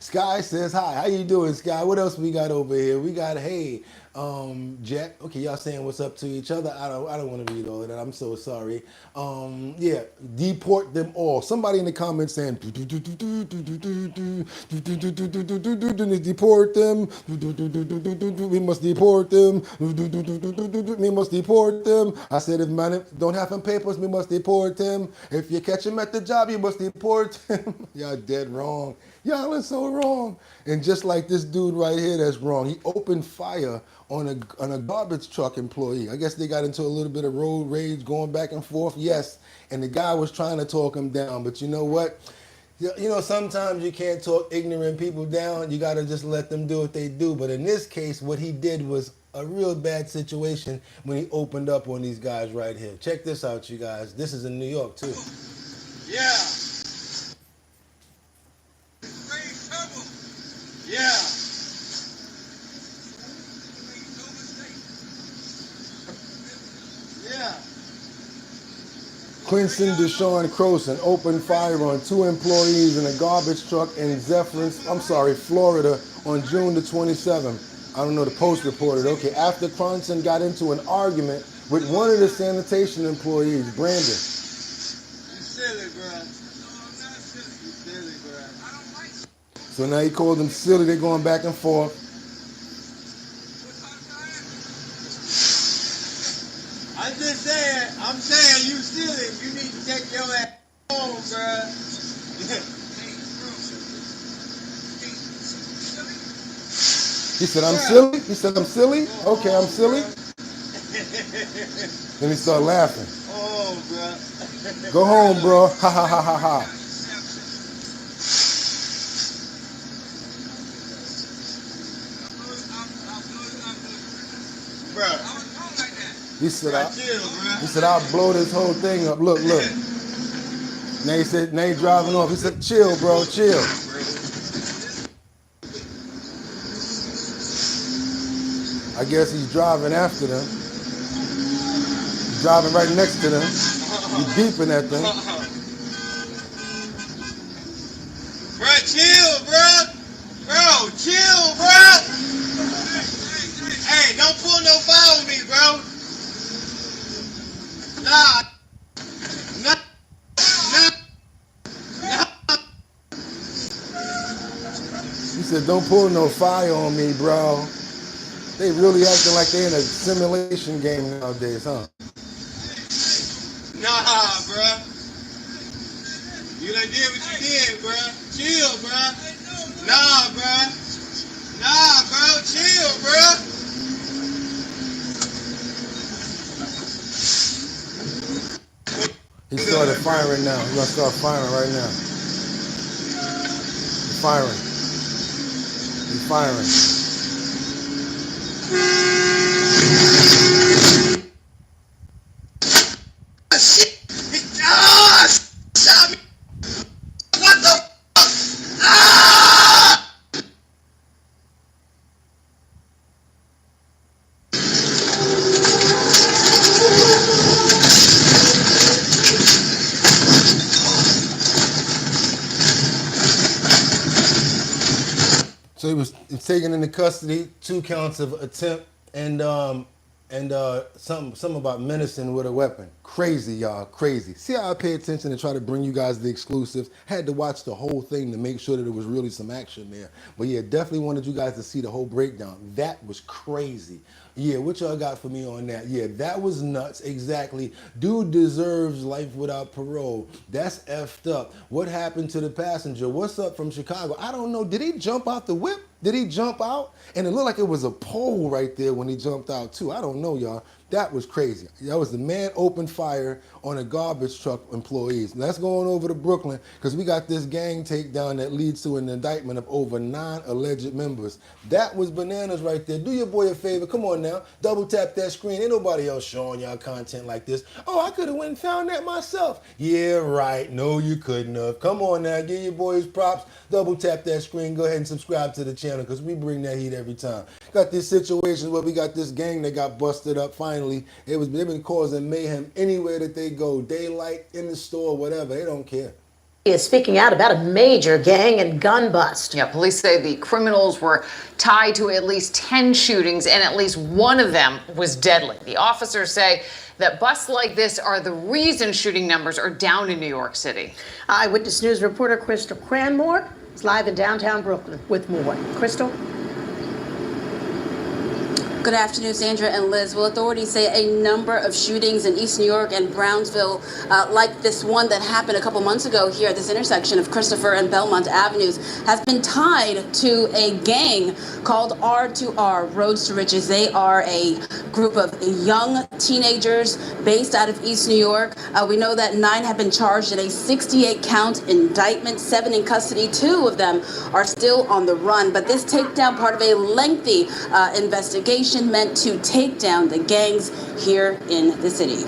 Sky says, hi. How you doing, Sky? What else we got over here? We got, hey, Jack. Okay, y'all saying what's up to each other. I don't want to read all of that. I'm so sorry. Yeah, deport them all. Somebody in the comments saying deport them. We must deport them. We must deport them. I said if man don't have them papers, we must deport them. If you catch them at the job, you must deport them. Y'all dead wrong. Y'all are so wrong. And just like this dude right here that's wrong, he opened fire on a garbage truck employee. I guess they got into a little bit of road rage going back and forth. Yes, and the guy was trying to talk him down. But you know what? You know, sometimes you can't talk ignorant people down. You got to just let them do what they do. But in this case, what he did was a real bad situation when he opened up on these guys right here. Check this out, you guys. This is in New York, too. Yeah. Yeah. Yeah. Quincy Deshaun Croson opened fire on 2 employees in a garbage truck in Florida on June the 27th. I don't know, the Post reported. Okay, after Cronson got into an argument with one of the sanitation employees, Brandon. You silly, bro. You silly, bro. So now he called him silly. They're going back and forth. I'm saying you silly. You need to take your ass home, bro. He said, I'm silly? He said, I'm silly? Okay, I'm silly. Then he started laughing. Oh, bro. Go home, bro. Ha ha ha ha ha. He said, I'll blow this whole thing up. Look. Now he said, now he's driving off. He said, chill, bro, chill. I guess he's driving after them. He's driving right next to them. He's beeping at them. Bro, chill, bro. Bro, chill, bro. Hey, don't pull no foul on me, bro. Nah. He said, don't pull no fire on me, bro. They really acting like they in a simulation game nowadays, huh? Nah, bro. You done did what you did, bro. Chill, bro. Nah, bro. Nah, bro. Chill, bro. He started firing now. He's gonna start firing right now. He's firing. He's firing. Shit! Ah! Stop me! What the fuck? Ah! So he was taken into custody, 2 counts of attempt and something about menacing with a weapon. Crazy, y'all, crazy. See how I pay attention and try to bring you guys the exclusives? Had to watch the whole thing to make sure that there was really some action there. But yeah, definitely wanted you guys to see the whole breakdown. That was crazy. Yeah, what y'all got for me on that? Yeah, that was nuts, exactly. Dude deserves life without parole. That's effed up. What happened to the passenger? What's up from Chicago? I don't know. Did he jump out the whip? Did he jump out? And it looked like it was a pole right there when he jumped out too. I don't know, y'all. That was crazy. That was the man opened fire on a garbage truck employees. Let's go on over to Brooklyn because we got this gang takedown that leads to an indictment of over 9 alleged members. That was bananas right there. Do your boy a favor. Come on now. Double tap that screen. Ain't nobody else showing y'all content like this. Oh, I could have went and found that myself. Yeah, right. No, you couldn't have. Come on now. Give your boys props. Double tap that screen. Go ahead and subscribe to the channel because we bring that heat every time. Got this situation where we got this gang that got busted up finally. They've been causing mayhem anywhere that they go. Daylight, in the store, whatever. They don't care. He is speaking out about a major gang and gun bust. Yeah, police say the criminals were tied to at least 10 shootings and at least one of them was deadly. The officers say that busts like this are the reason shooting numbers are down in New York City. Eyewitness News reporter Crystal Cranmore is live in downtown Brooklyn with more. Crystal? Good afternoon, Sandra and Liz. Well, authorities say a number of shootings in East New York and Brownsville, like this one that happened a couple months ago here at this intersection of Christopher and Belmont Avenues, has been tied to a gang called R2R, Roads to Riches. They are a group of young teenagers based out of East New York. We know that 9 have been charged in a 68-count indictment, 7 in custody. 2 of them are still on the run. But this takedown, part of a lengthy investigation meant to take down the gangs here in the city.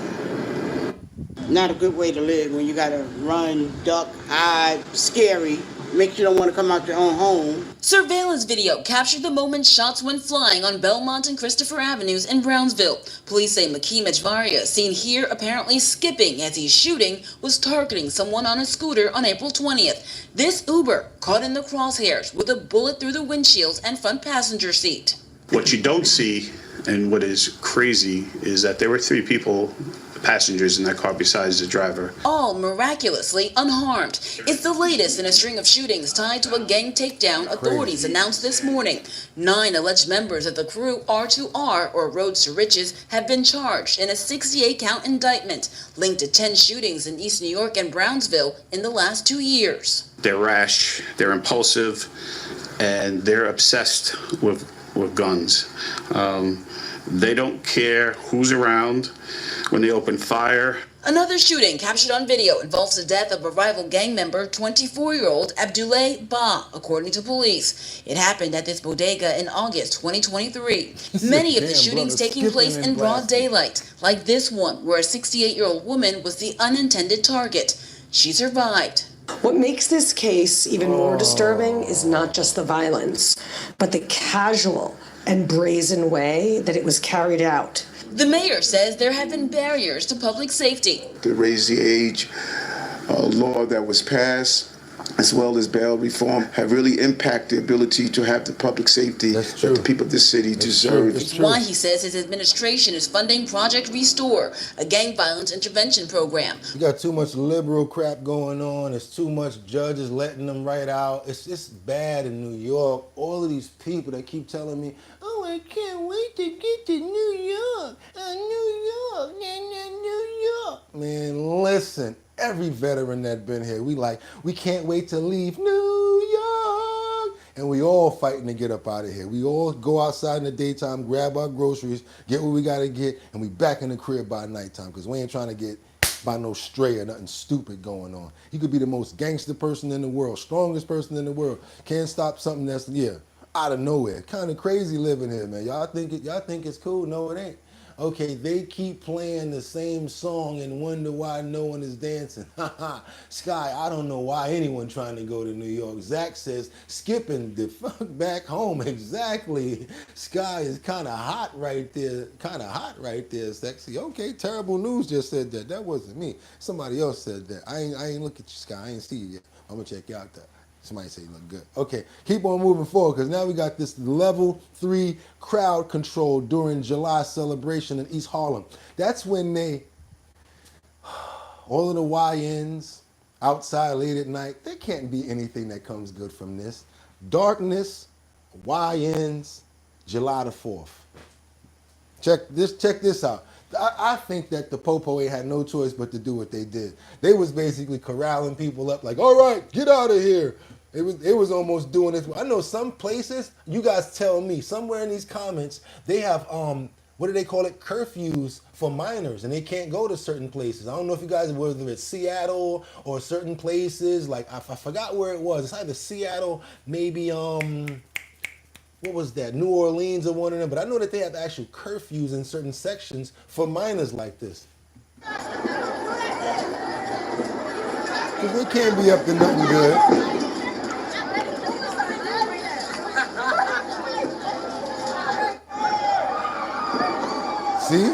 Not a good way to live when you gotta run, duck, hide, scary, makes you don't want to come out your own home. Surveillance video captured the moment shots went flying on Belmont and Christopher Avenues in Brownsville. Police say Makeem Ejvaria, seen here apparently skipping as he's shooting, was targeting someone on a scooter on April 20th. This Uber caught in the crosshairs with a bullet through the windshields and front passenger seat. What you don't see, and what is crazy, is that there were 3 people, passengers in that car besides the driver. All miraculously unharmed. It's the latest in a string of shootings tied to a gang takedown authorities announced this morning. 9 alleged members of the crew R2R, or Roads to Riches, have been charged in a 68-count indictment linked to 10 shootings in East New York and Brownsville in the last 2 years. They're rash, they're impulsive, and they're obsessed with guns. They don't care who's around when they open fire. Another shooting captured on video involves the death of a rival gang member, 24-year-old Abdoulaye Ba, according to police. It happened at this bodega in August 2023. Many of the shootings taking place in broad daylight, like this one, where a 68-year-old woman was the unintended target. She survived. What makes this case even more disturbing is not just the violence, but the casual and brazen way that it was carried out. The mayor says there have been barriers to public safety. To raise the age law that was passed, as well as bail reform, have really impacted the ability to have the public safety that the people of this city deserve. It's why he says his administration is funding Project Restore, a gang violence intervention program. You got too much liberal crap going on. There's too much judges letting them right out. It's just bad in New York. All of these people that keep telling me, oh, I can't wait to get to New York. New York. Man, listen. Every veteran that been here, we can't wait to leave New York. And we all fighting to get up out of here. We all go outside in the daytime, grab our groceries, get what we gotta get, and we back in the crib by nighttime, because we ain't trying to get by no stray or nothing stupid going on. You could be the most gangster person in the world, strongest person in the world. Can't stop something that's, out of nowhere. Kind of crazy living here, man. Y'all think it's cool? No, it ain't. Okay, they keep playing the same song and wonder why no one is dancing. Sky, I don't know why anyone trying to go to New York. Zach says, skipping the fuck back home. Exactly. Sky is kind of hot right there. Sexy. Okay, Terrible News just said that. That wasn't me. Somebody else said that. I ain't look at you, Sky. I ain't see you yet. I'm gonna check you out there. Somebody say you look good. Okay, keep on moving forward, because now we got this level 3 crowd control during July celebration in East Harlem. That's when all of the YNs outside late at night, there can't be anything that comes good from this. Darkness, YNs, July the 4th. Check this out. I think that the Popo ain't had no choice but to do what they did. They was basically corralling people up like, all right, get out of here. It was almost doing this. I know some places, you guys tell me, somewhere in these comments, they have, what do they call it, curfews for minors, and they can't go to certain places. I don't know if you guys, whether it's Seattle or certain places, like I forgot where it was. It's either Seattle, maybe, what was that, New Orleans or one of them, but I know that they have actual curfews in certain sections for minors like this. Because they can't be up to nothing good. See?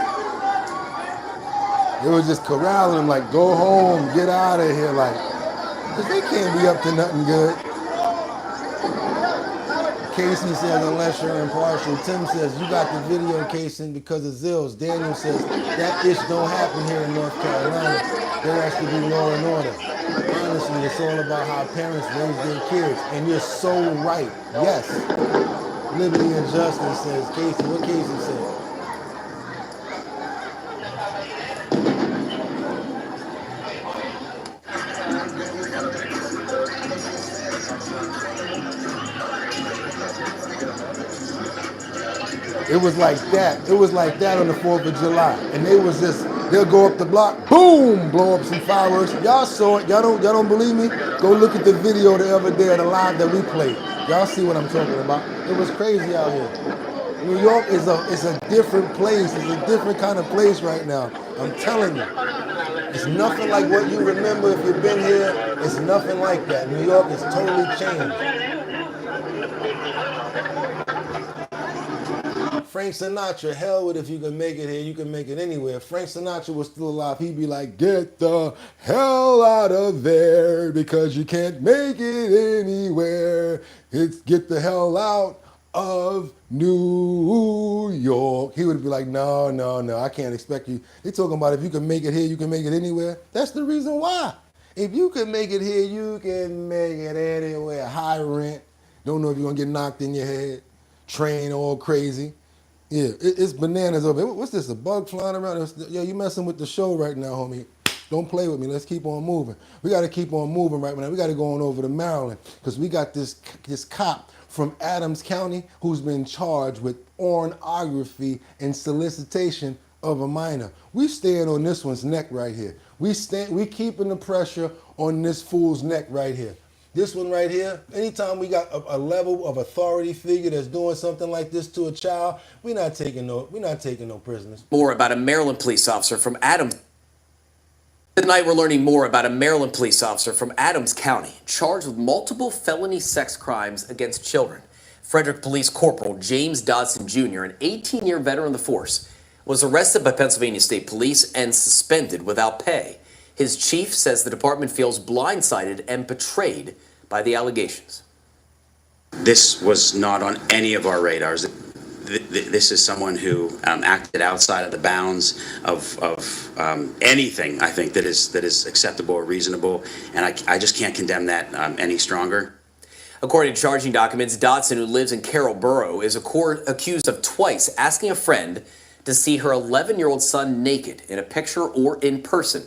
They was just corralling them like, go home, get out of here, like, because they can't be up to nothing good. Casey says, unless you're impartial. Tim says, you got the video, Casey, because of Zills. Daniel says, that ish don't happen here in North Carolina. There has to be law and order. Honestly, it's all about how parents raise their kids. And you're so right. Yes. Liberty and justice, says Casey. What Casey said? It was like that. It was like that on the 4th of July. And they was just, they'll go up the block, boom, blow up some fireworks. Y'all saw it. Y'all don't believe me? Go look at the video the other day of the live that we played. Y'all see what I'm talking about. It was crazy out here. New York is a different place. It's a different kind of place right now. I'm telling you. It's nothing like what you remember if you've been here. It's nothing like that. New York is totally changed. Frank Sinatra, hell with if you can make it here, you can make it anywhere. If Frank Sinatra was still alive, he'd be like, get the hell out of there because you can't make it anywhere. It's get the hell out of New York. He would be like, no, I can't expect you. They're talking about if you can make it here, you can make it anywhere. That's the reason why. If you can make it here, you can make it anywhere. High rent. Don't know if you're going to get knocked in your head. Train all crazy. Yeah, it's bananas over here. What's this, a bug flying around? Yo, you messing with the show right now, homie. Don't play with me. Let's keep on moving. We got to keep on moving right now. We got to go on over to Maryland because we got this cop from Adams County who's been charged with pornography and solicitation of a minor. We stand on this one's neck right here. We keeping the pressure on this fool's neck right here. This one right here, anytime we got a level of authority figure that's doing something like this to a child, we're not taking no prisoners. More about a Maryland police officer from Adams. Tonight we're learning more about a Maryland police officer from Adams County charged with multiple felony sex crimes against children. Frederick Police Corporal James Dodson Jr., an 18-year veteran of the force, was arrested by Pennsylvania State Police and suspended without pay. His chief says the department feels blindsided and betrayed by the allegations. This was not on any of our radars. This is someone who acted outside of the bounds of anything, I think, that is acceptable or reasonable, and I just can't condemn that any stronger. According to charging documents, Dodson, who lives in Carroll Borough, is accused of twice asking a friend to see her 11-year-old son naked in a picture or in person.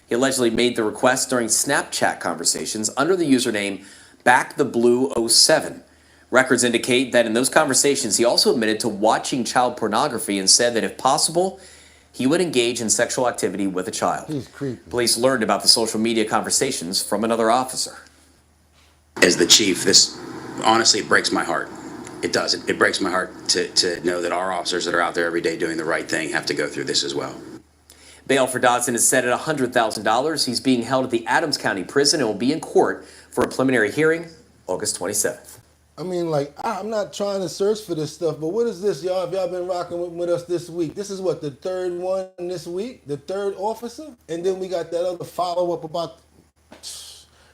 He allegedly made the request during Snapchat conversations under the username BackTheBlue07. Records indicate that in those conversations, he also admitted to watching child pornography and said that if possible, he would engage in sexual activity with a child. He's creepy. Police learned about the social media conversations from another officer. As the chief, this honestly, it breaks my heart. It does. It breaks my heart to know that our officers that are out there every day doing the right thing have to go through this as well. Bail for Dodson is set at $100,000. He's being held at the Adams County Prison and will be in court for a preliminary hearing August 27th. I mean, like, I'm not trying to search for this stuff, but what is this, y'all? If y'all been rocking with us this week, this is what, the third one this week? The third officer? And then we got that other follow-up about...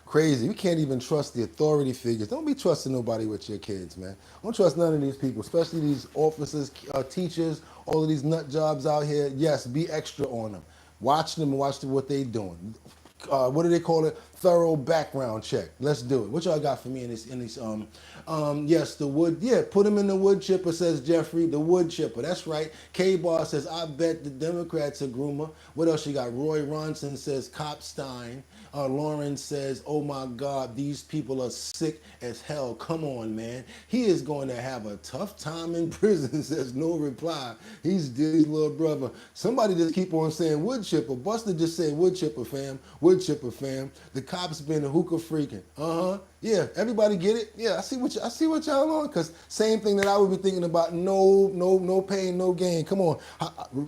Crazy. We can't even trust the authority figures. Don't be trusting nobody with your kids, man. Don't trust none of these people, especially these officers, teachers, all of these nut jobs out here. Yes, be extra on them. Watch them and watch what they doing. What do they call it? Thorough background check. Let's do it. What y'all got for me in these yes, the wood, yeah, put him in the wood chipper, says Jeffrey, the wood chipper. That's right. K-Bar says, I bet the Democrats are groomer. What else you got? Roy Ronson says, Copstein. Lauren says, oh my God, these people are sick as hell. Come on, man. He is going to have a tough time in prison, says no reply. He's Diddy's little brother. Somebody just keep on saying wood chipper. Buster just said wood chipper, fam. Wood chipper, fam. The cops been a hookah freaking. Yeah, everybody get it? Yeah, I see what y'all on, because same thing that I would be thinking about, no pain, no gain. Come on.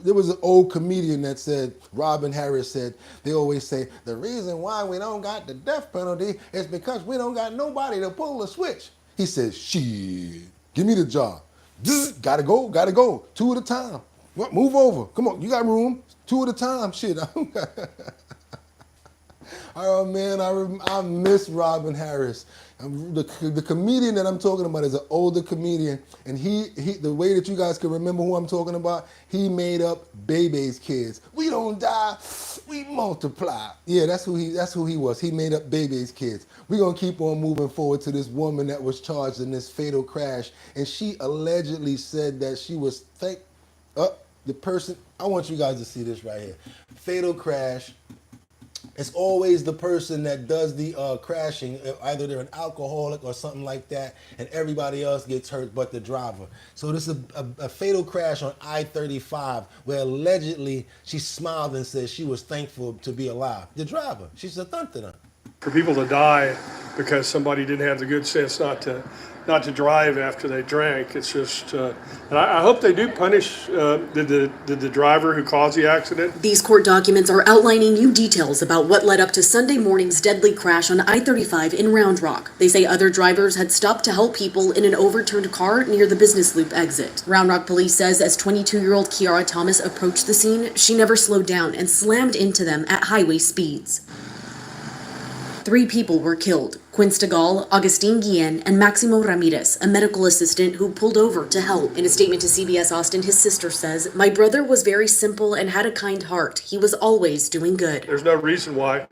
There was an old comedian that said, Robin Harris said, they always say, the reason why we don't got the death penalty is because we don't got nobody to pull the switch. He says, shit, give me the job. Gotta go. 2 at a time. What? Move over. Come on, you got room. 2 at a time. Shit. Oh man, I miss Robin Harris. The comedian that I'm talking about is an older comedian, and he the way that you guys can remember who I'm talking about, he made up Bebe's Kids. We don't die, we multiply. Yeah, that's who he was. He made up Bebe's Kids. We're gonna keep on moving forward to this woman that was charged in this fatal crash, and she allegedly said that she was the person. I want you guys to see this right here. Fatal crash. It's always the person that does the crashing, either they're an alcoholic or something like that, and everybody else gets hurt but the driver. So this is a fatal crash on I-35 where allegedly she smiled and said she was thankful to be alive. The driver, she's a thunter. For people to die because somebody didn't have the good sense not to drive after they drank, it's just, and I hope they do punish the driver who caused the accident. These court documents are outlining new details about what led up to Sunday morning's deadly crash on I-35 in Round Rock. They say other drivers had stopped to help people in an overturned car near the Business Loop exit. Round Rock police says as 22-year-old Kiara Thomas approached the scene, she never slowed down and slammed into them at highway speeds. 3 people were killed: Quinn Stegall, Augustine Guillen, and Maximo Ramirez, a medical assistant who pulled over to help. In a statement to CBS Austin, his sister says, "My brother was very simple and had a kind heart. He was always doing good." There's no reason why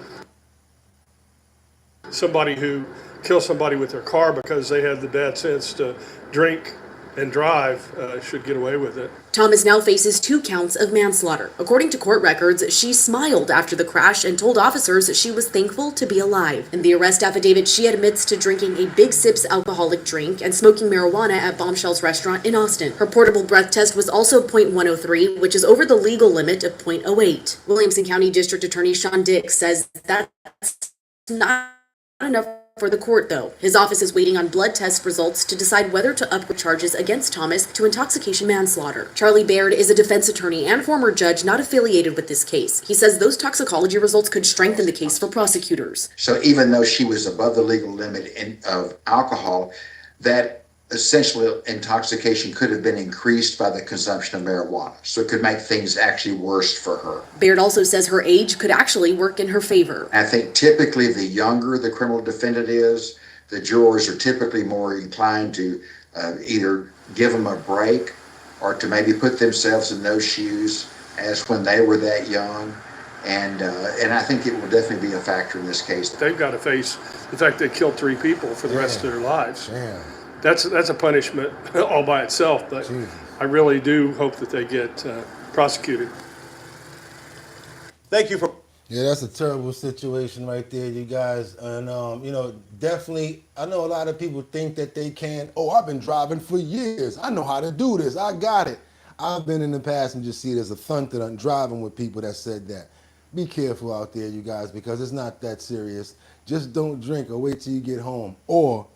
somebody who kills somebody with their car because they had the bad sense to drink and drive should get away with it. Thomas now faces 2 counts of manslaughter. According to court records, she smiled after the crash and told officers she was thankful to be alive. In the arrest affidavit, she admits to drinking a Big Sips alcoholic drink and smoking marijuana at Bombshell's restaurant in Austin. Her portable breath test was also .103, which is over the legal limit of .08. Williamson County District Attorney Sean Dick says that's not enough for the court, though. His office is waiting on blood test results to decide whether to up the charges against Thomas to intoxication manslaughter. Charlie Baird is a defense attorney and former judge not affiliated with this case. He says those toxicology results could strengthen the case for prosecutors. So even though she was above the legal limit of alcohol, that essentially intoxication could have been increased by the consumption of marijuana. So it could make things actually worse for her. Baird also says her age could actually work in her favor. I think typically the younger the criminal defendant is, the jurors are typically more inclined to either give them a break or to maybe put themselves in those shoes as when they were that young. And I think it will definitely be a factor in this case. They've got to face the fact they killed 3 people for the rest of their lives. That's a punishment all by itself, but I really do hope that they get prosecuted. Thank you for... Yeah, that's a terrible situation right there, you guys. And, you know, definitely, I know a lot of people think that they can, oh, I've been driving for years. I know how to do this. I got it. I've been in the passenger seat as a thunter and driving with people that said that. Be careful out there, you guys, because it's not that serious. Just don't drink or wait till you get home. Or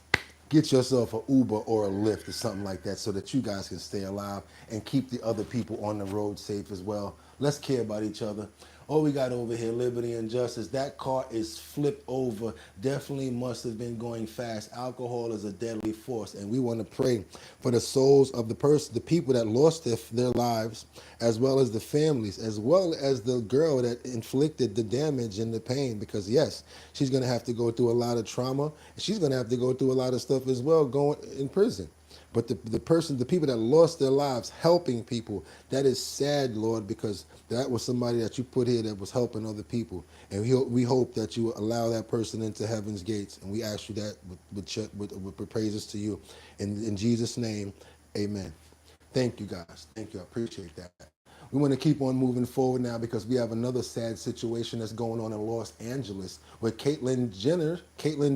get yourself an Uber or a Lyft or something like that so that you guys can stay alive and keep the other people on the road safe as well. Let's care about each other. All we got over here, liberty and justice. That car is flipped over. Definitely must have been going fast. Alcohol is a deadly force, and we want to pray for the souls of the people that lost their lives, as well as the families, as well as the girl that inflicted the damage and the pain. Because yes, she's going to have to go through a lot of trauma, and she's going to have to go through a lot of stuff as well, going in prison. But the people that lost their lives helping people, that is sad, Lord, because that was somebody that you put here that was helping other people. And we hope that you allow that person into heaven's gates. And we ask you that with praises to you. In Jesus' name, amen. Thank you, guys. Thank you. I appreciate that. We want to keep on moving forward now because we have another sad situation that's going on in Los Angeles with Caitlyn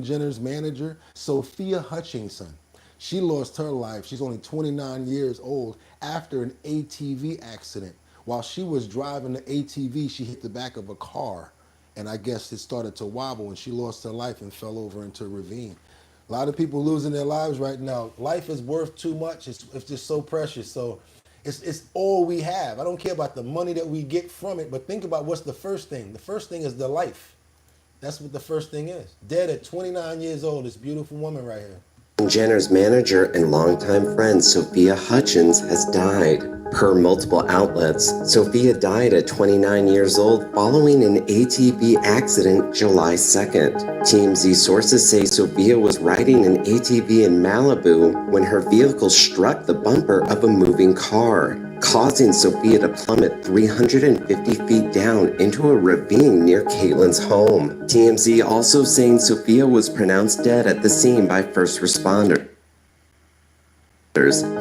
Jenner's manager, Sophia Hutchinson. She lost her life. She's only 29 years old after an ATV accident. While she was driving the ATV, she hit the back of a car, and I guess it started to wobble, and she lost her life and fell over into a ravine. A lot of people losing their lives right now. Life is worth too much. It's just so precious. So it's all we have. I don't care about the money that we get from it, but think about what's the first thing. The first thing is the life. That's what the first thing is. Dead at 29 years old, this beautiful woman right here. Jenner's manager and longtime friend Sophia Hutchins has died. Per multiple outlets, Sophia died at 29 years old following an ATV accident July 2nd. TMZ sources say Sophia was riding an ATV in Malibu when her vehicle struck the bumper of a moving car, causing Sophia to plummet 350 feet down into a ravine near Caitlyn's home. TMZ also saying Sophia was pronounced dead at the scene by first responders,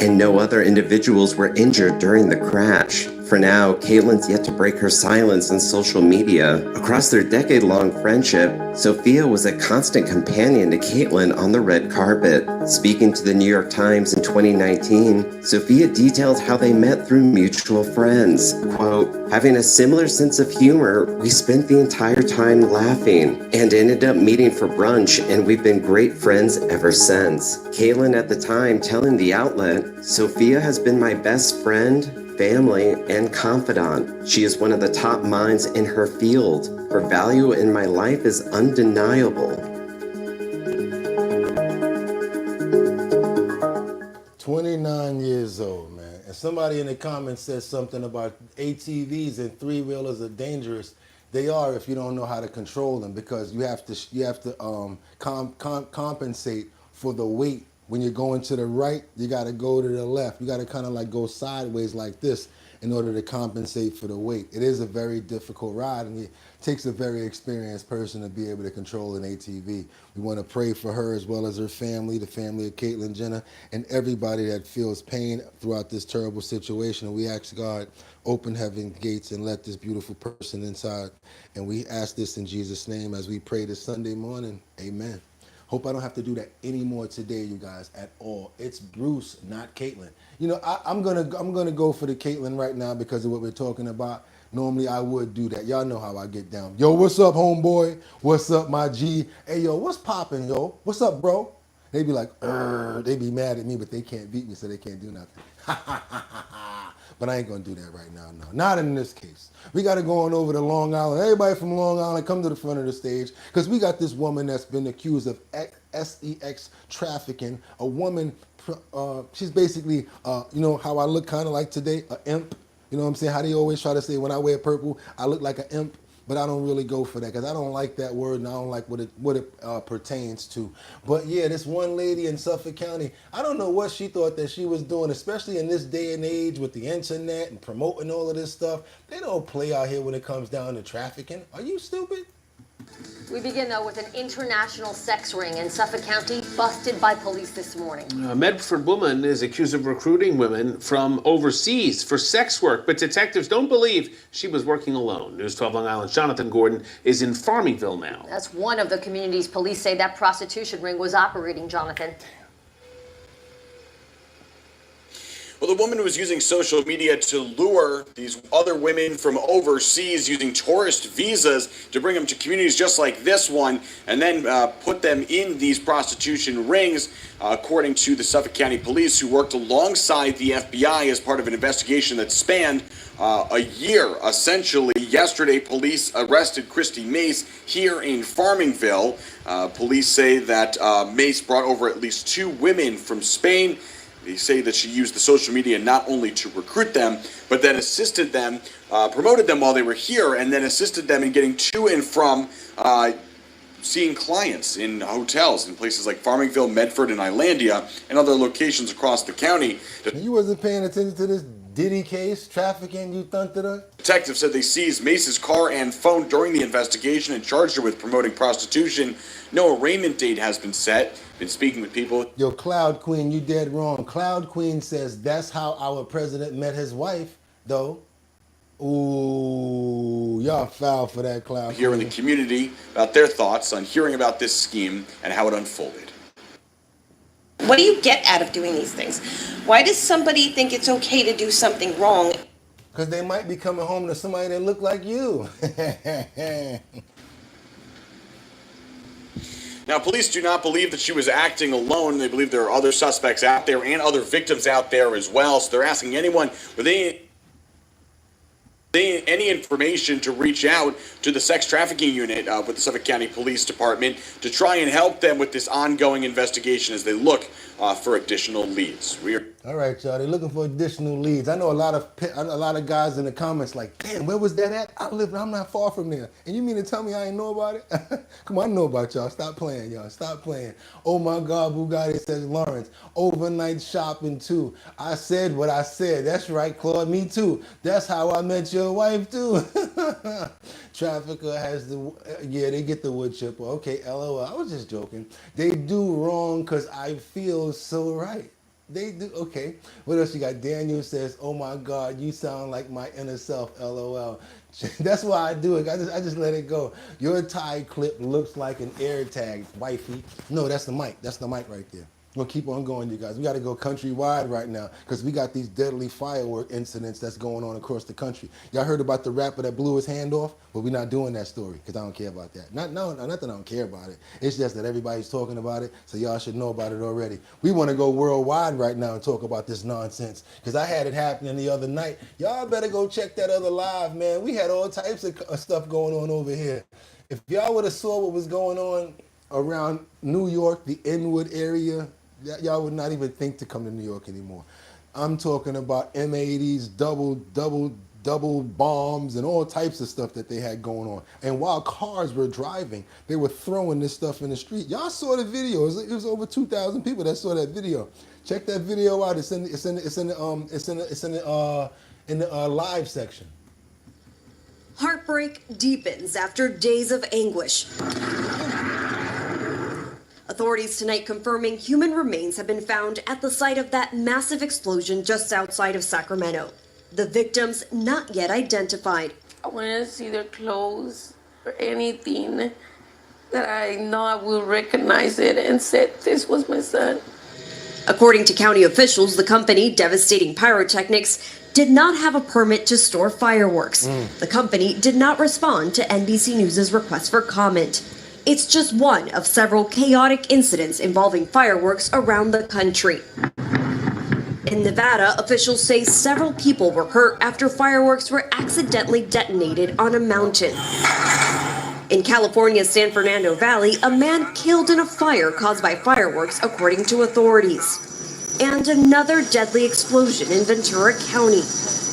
and no other individuals were injured during the crash. For now, Caitlyn's yet to break her silence on social media. Across their decade-long friendship, Sophia was a constant companion to Caitlyn on the red carpet. Speaking to the New York Times in 2019, Sophia detailed how they met through mutual friends. Quote, having a similar sense of humor, we spent the entire time laughing and ended up meeting for brunch, and we've been great friends ever since. Caitlyn at the time telling the outlet, Sophia has been my best friend, family, and confidant. She is one of the top minds in her field. Her value in my life is undeniable. 29 years old, man. And somebody in the comments says something about ATVs and three-wheelers are dangerous. They are if you don't know how to control them, because you have to compensate for the weight. When you're going to the right, you got to go to the left. You got to kind of like go sideways like this. in order to compensate for the wait. It is a very difficult ride, and it takes a very experienced person to be able to control an ATV. We want to pray for her as well as her family, the family of Caitlyn Jenner, and everybody that feels pain throughout this terrible situation. And we ask God, open heaven gates and let this beautiful person inside. And we ask this in Jesus' name as we pray this Sunday morning. Amen. Hope I don't have to do that anymore today, you guys, at all. It's Bruce, not Caitlyn. You know, I'm gonna go for the Caitlyn right now because of what we're talking about. Normally I would do that. Y'all know how I get down. Yo, what's up, homeboy? What's up, my G? Hey, yo, what's poppin', yo? What's up, bro? They be like, they be mad at me, but they can't beat me, so they can't do nothing. But I ain't gonna do that right now, no. Not in this case. We gotta go on over to Long Island. Everybody from Long Island, come to the front of the stage, because we got this woman that's been accused of sex trafficking. A woman, she's basically, you know how I look kind of like today, an imp. You know what I'm saying? How they always try to say when I wear purple, I look like an imp. But I don't really go for that because I don't like that word and I don't like what it pertains to. But yeah, this one lady in Suffolk County, I don't know what she thought that she was doing, especially in this day and age with the internet and promoting all of this stuff. They don't play out here when it comes down to trafficking. Are you stupid? We begin, though, with an international sex ring in Suffolk County busted by police this morning. A Medford woman is accused of recruiting women from overseas for sex work, but detectives don't believe she was working alone. News 12 Long Island's Jonathan Gordon is in Farmingville now. That's one of the communities police say that prostitution ring was operating, Jonathan. Well, the woman was using social media to lure these other women from overseas using tourist visas to bring them to communities just like this one and then put them in these prostitution rings, according to the Suffolk County Police, who worked alongside the FBI as part of an investigation that spanned a year, essentially. Yesterday, police arrested Christy Mace here in Farmingville. Police say that Mace brought over at least 2 women from Spain. They say that she used the social media not only to recruit them, but then assisted them, promoted them while they were here, and then assisted them in getting to and from seeing clients in hotels in places like Farmingville, Medford, and Islandia, and other locations across the county. You wasn't paying attention to this Diddy case, trafficking, you thunted her? Detectives said they seized Mace's car and phone during the investigation and charged her with promoting prostitution. No arraignment date has been set. Been speaking with people. Yo, Cloud Queen, you dead wrong. Cloud Queen says that's how our president met his wife, though. Ooh, y'all foul for that, Cloud Here Queen. in the community about their thoughts on hearing about this scheme and how it unfolded. What do you get out of doing these things? Why does somebody think it's okay to do something wrong? Because they might be coming home to somebody that look like you. Now, police do not believe that she was acting alone. They believe there are other suspects out there and other victims out there as well. So they're asking anyone with any information to reach out to the sex trafficking unit with the Suffolk County Police Department to try and help them with this ongoing investigation as they look for additional leads. All right, y'all. They're looking for additional leads. I know a lot of guys in the comments like, damn, where was that at? I'm not far from there. And you mean to tell me I ain't know about it? Come on, I know about y'all. Stop playing, y'all. Stop playing. Oh my God, Bugatti, says Lawrence. Overnight shopping too. I said what I said. That's right, Claude. Me too. That's how I met your wife too. Trafficker has they get the wood chipper. Okay, LOL. I was just joking. They do wrong because I feel so right. They do. Okay. What else you got? Daniel says, oh my God, you sound like my inner self. LOL. That's why I do it. I just let it go. Your tie clip looks like an air tag, wifey. No, that's the mic. That's the mic right there. We'll keep on going, you guys. We got to go countrywide right now because we got these deadly firework incidents that's going on across the country. Y'all heard about the rapper that blew his hand off? Well, we're not doing that story because I don't care about that. Not that I don't care about it. It's just that everybody's talking about it, so y'all should know about it already. We want to go worldwide right now and talk about this nonsense because I had it happening the other night. Y'all better go check that other live, man. We had all types of stuff going on over here. If y'all would have saw what was going on around New York, the Inwood area, y'all would not even think to come to New York anymore. I'm talking about M80s, double bombs, and all types of stuff that they had going on. And while cars were driving, they were throwing this stuff in the street. Y'all saw the video. It was over 2,000 people that saw that video. Check that video out. It's in in the live section. Heartbreak deepens after days of anguish. Authorities tonight confirming human remains have been found at the site of that massive explosion just outside of Sacramento. The victims not yet identified. I wanted to see their clothes or anything that I know I will recognize it and said this was my son. According to county officials, the company, Devastating Pyrotechnics, did not have a permit to store fireworks. The company did not respond to NBC News' request for comment. It's just one of several chaotic incidents involving fireworks around the country. In Nevada, officials say several people were hurt after fireworks were accidentally detonated on a mountain. In California's San Fernando Valley, a man killed in a fire caused by fireworks, according to authorities. And another deadly explosion in Ventura County.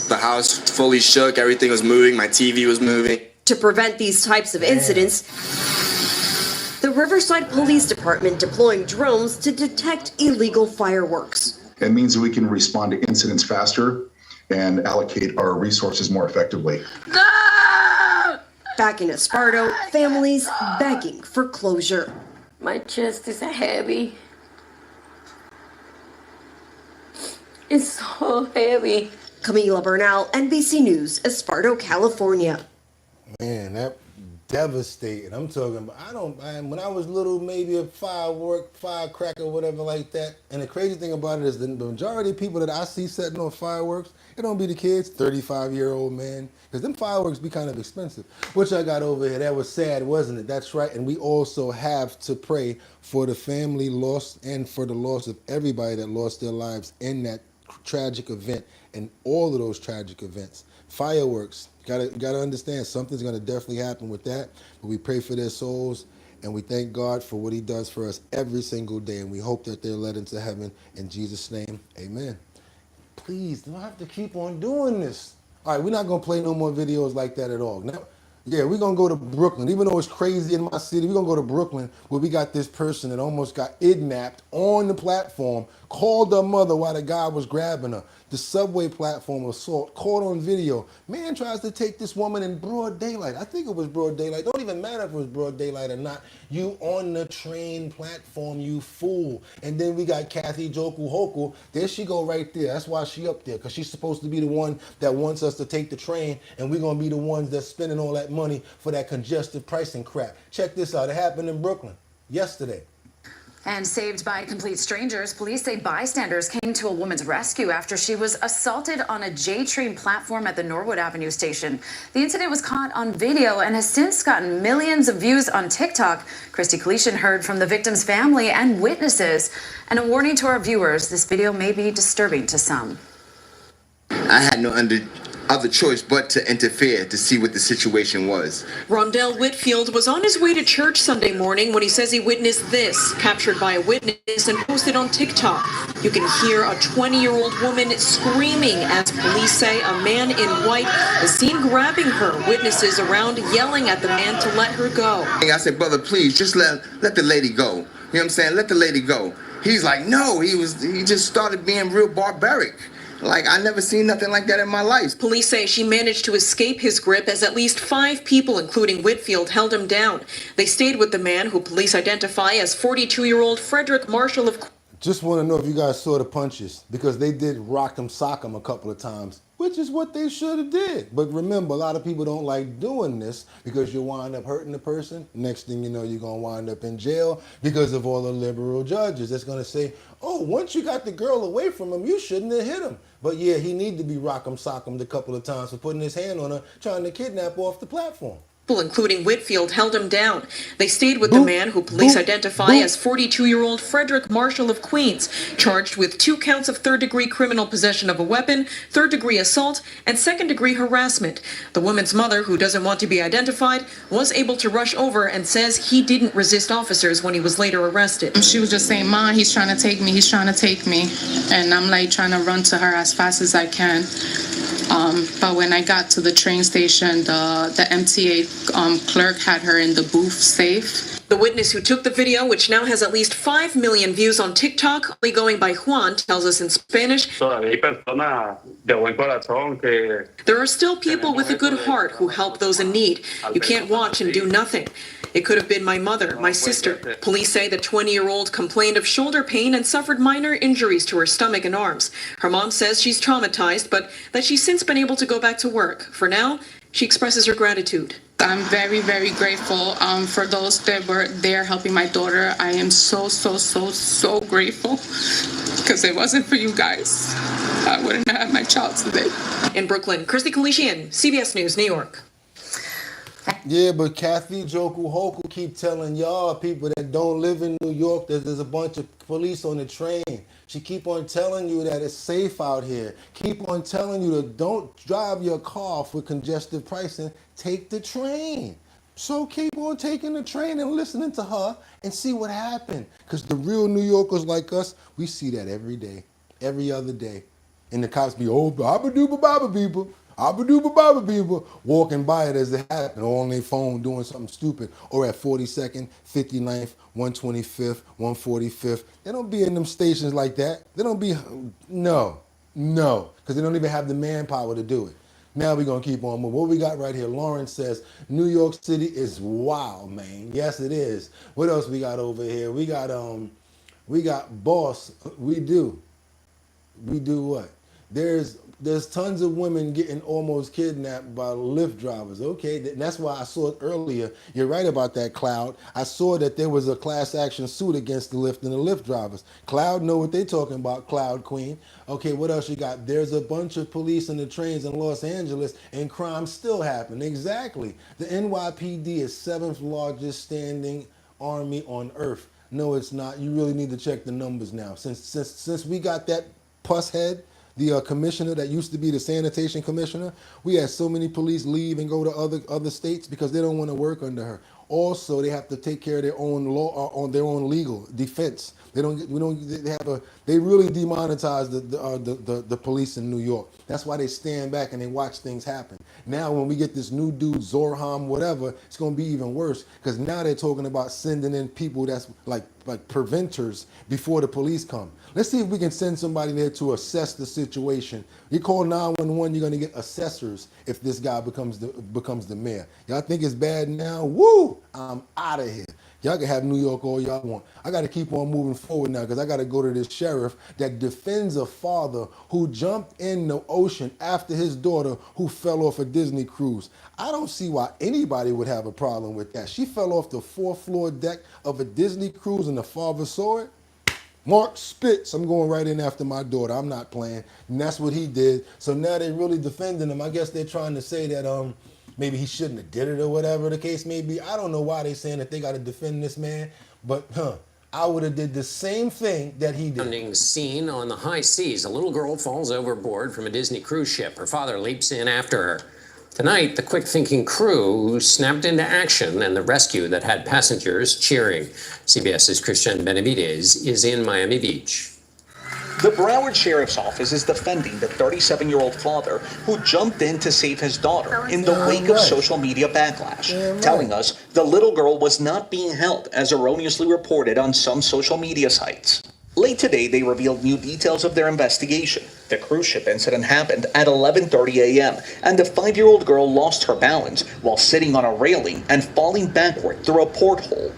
The house fully shook, everything was moving, my TV was moving. To prevent these types of incidents, the Riverside Police Department deploying drones to detect illegal fireworks. It means we can respond to incidents faster and allocate our resources more effectively. Back in Esparto, families begging for closure. My chest is heavy. It's so heavy. Camila Bernal, NBC News, Esparto, California. Man, that devastating. I'm talking about, when I was little, maybe a firecracker, whatever like that. And the crazy thing about it is the majority of people that I see setting off fireworks, it don't be the kids, 35-year-old man. Because them fireworks be kind of expensive. Which I got over here. That was sad, wasn't it? That's right. And we also have to pray for the family lost and for the loss of everybody that lost their lives in that tragic event and all of those tragic events. Fireworks. Gotta understand something's gonna definitely happen with that. But we pray for their souls and we thank God for what he does for us every single day. And we hope that they're led into heaven. In Jesus' name, amen. Please, don't have to keep on doing this. All right, we're not gonna play no more videos like that at all. Now, yeah, we're gonna go to Brooklyn. Even though it's crazy in my city, we're gonna go to Brooklyn where we got this person that almost got kidnapped on the platform, called her mother while the guy was grabbing her. The subway platform assault, caught on video. Man tries to take this woman in broad daylight. I think it was broad daylight. Don't even matter if it was broad daylight or not. You on the train platform, you fool. And then we got Kathy Joku Hoku. There she go right there. That's why she up there, because she's supposed to be the one that wants us to take the train, and we're going to be the ones that's spending all that money for that congestive pricing crap. Check this out. It happened in Brooklyn yesterday. And saved by complete strangers, police say bystanders came to a woman's rescue after she was assaulted on a J-train platform at the Norwood Avenue station. The incident was caught on video and has since gotten millions of views on TikTok. Christy Kalishan heard from the victim's family and witnesses. And a warning to our viewers, this video may be disturbing to some. I had no other choice but to interfere to see what the situation was. Rondell Whitfield was on his way to church Sunday morning when he says he witnessed this, captured by a witness and posted on TikTok. You can hear a 20-year-old woman screaming as police say a man in white is seen grabbing her. Witnesses around yelling at the man to let her go. I said, brother, please, just let the lady go. You know what I'm saying? Let the lady go. He's like, no, he just started being real barbaric. Like, I never seen nothing like that in my life. Police say she managed to escape his grip as at least 5 people, including Whitfield, held him down. They stayed with the man, who police identify as 42-year-old Frederick Marshall of... Just want to know if you guys saw the punches, because they did rock him, sock him a couple of times, which is what they should have did. But remember, a lot of people don't like doing this because you wind up hurting the person. Next thing you know, you're going to wind up in jail because of all the liberal judges that's going to say, oh, once you got the girl away from him, you shouldn't have hit him. But yeah, he need to be rock him, sock him a couple of times for putting his hand on her, trying to kidnap her off the platform. Including Whitfield, held him down. They stayed with the man, who police identify as 42-year-old Frederick Marshall of Queens, charged with 2 counts of third-degree criminal possession of a weapon, third-degree assault, and second-degree harassment. The woman's mother, who doesn't want to be identified, was able to rush over and says he didn't resist officers when he was later arrested. She was just saying, "Ma, he's trying to take me, he's trying to take me." And I'm like trying to run to her as fast as I can. But when I got to the train station, the MTA clerk had her in the booth safe. The witness who took the video, which now has at least 5 million views on TikTok, only going by Juan, tells us in Spanish, there are still people with a good heart who help those in need. You can't watch and do nothing. It could have been my mother, my sister. Police say the 20-year-old complained of shoulder pain and suffered minor injuries to her stomach and arms. Her mom says she's traumatized, but that she's since been able to go back to work. For now, she expresses her gratitude. I'm very, very grateful for those that were there helping my daughter. I am so grateful, because it wasn't for you guys, I wouldn't have my child today. In Brooklyn, Kirsty Kalishian, CBS News, New York. Yeah, but Kathy Joku Hoku keep telling y'all people that don't live in New York that there's a bunch of police on the train. She keep on telling you that it's safe out here. Keep on telling you to don't drive your car for congestive pricing. Take the train. So keep on taking the train and listening to her and see what happened. Because the real New Yorkers like us, we see that every day, every other day. And the cops be, oh, abba-dooba-baba people. Abba-dooba-baba people walking by it as it happened, or on their phone doing something stupid, or at 42nd, 59th, 125th, 145th. They don't be in them stations like that. They don't be, no, because they don't even have the manpower to do it. Now we're going to keep on moving. What we got right here, Lawrence says, New York City is wild, man. Yes, it is. What else we got over here? We got boss. We do what? There's tons of women getting almost kidnapped by Lyft drivers. Okay, that's why I saw it earlier. You're right about that, Cloud. I saw that there was a class action suit against the Lyft and the Lyft drivers. Cloud know what they talking about, Cloud Queen. Okay, what else you got? There's a bunch of police in the trains in Los Angeles and crime still happening. Exactly. The NYPD is 7th largest standing army on earth. No, it's not. You really need to check the numbers now. Since we got that puss head, the commissioner that used to be the sanitation commissioner, we had so many police leave and go to other states because they don't want to work under her. Also, they have to take care of their own law, on their own legal defense. They really demonetize the police in New York. That's why they stand back and they watch things happen. Now, when we get this new dude, Zorham, whatever, it's going to be even worse because now they're talking about sending in people that's like preventers before the police come. Let's see if we can send somebody there to assess the situation. You call 911, you're going to get assessors if this guy becomes the mayor. Y'all think it's bad now? Woo! I'm out of here. Y'all can have New York all y'all want. I got to keep on moving forward now because I got to go to this sheriff that defends a father who jumped in the ocean after his daughter who fell off a Disney cruise. I don't see why anybody would have a problem with that. She fell off the 4th floor deck of a Disney cruise and the father saw it. Mark Spitz, I'm going right in after my daughter. I'm not playing. And that's what he did. So now they're really defending him. I guess they're trying to say that maybe he shouldn't have did it or whatever the case may be. I don't know why they're saying that they got to defend this man. But, I would have did the same thing that he did. Scene on the high seas. A little girl falls overboard from a Disney cruise ship. Her father leaps in after her. Tonight, the quick-thinking crew snapped into action and the rescue that had passengers cheering. CBS's Christian Benavides is in Miami Beach. The Broward Sheriff's Office is defending the 37-year-old father who jumped in to save his daughter in the wake of social media backlash, telling us the little girl was not being held as erroneously reported on some social media sites. Late today, they revealed new details of their investigation. The cruise ship incident happened at 11:30 a.m., and the 5-year-old girl lost her balance while sitting on a railing and falling backward through a porthole.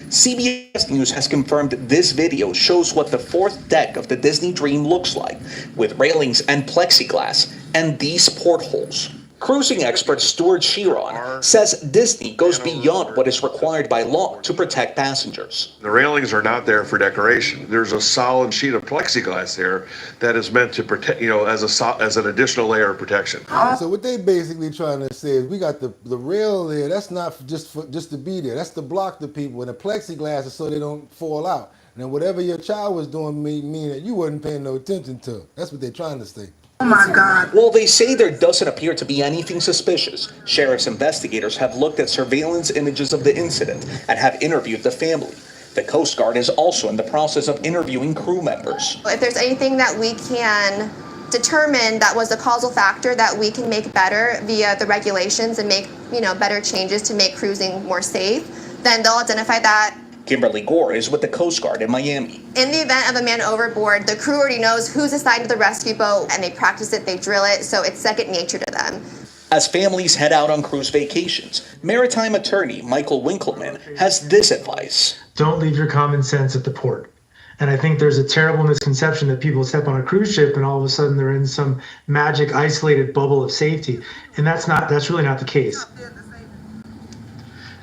CBS News has confirmed this video shows what the 4th deck of the Disney Dream looks like, with railings and plexiglass and these portholes. Cruising expert Stuart Chiron says Disney goes beyond what is required by law to protect passengers. The railings are not there for decoration. There's a solid sheet of plexiglass there that is meant to protect, as an additional layer of protection. So what they basically trying to say is we got the rail there. That's not just to be there. That's to block the people. And the plexiglass is so they don't fall out. And then whatever your child was doing mean that you wasn't paying no attention to. That's what they're trying to say. Oh my God. While they say there doesn't appear to be anything suspicious, sheriff's investigators have looked at surveillance images of the incident and have interviewed the family. The Coast Guard is also in the process of interviewing crew members. If there's anything that we can determine that was the causal factor that we can make better via the regulations and make, better changes to make cruising more safe, then they'll identify that. Kimberly Gore is with the Coast Guard in Miami. In the event of a man overboard, the crew already knows who's assigned to the rescue boat, and they practice it, they drill it, so it's second nature to them. As families head out on cruise vacations, maritime attorney Michael Winkleman has this advice. Don't leave your common sense at the port. And I think there's a terrible misconception that people step on a cruise ship and all of a sudden they're in some magic isolated bubble of safety. And that's really not the case.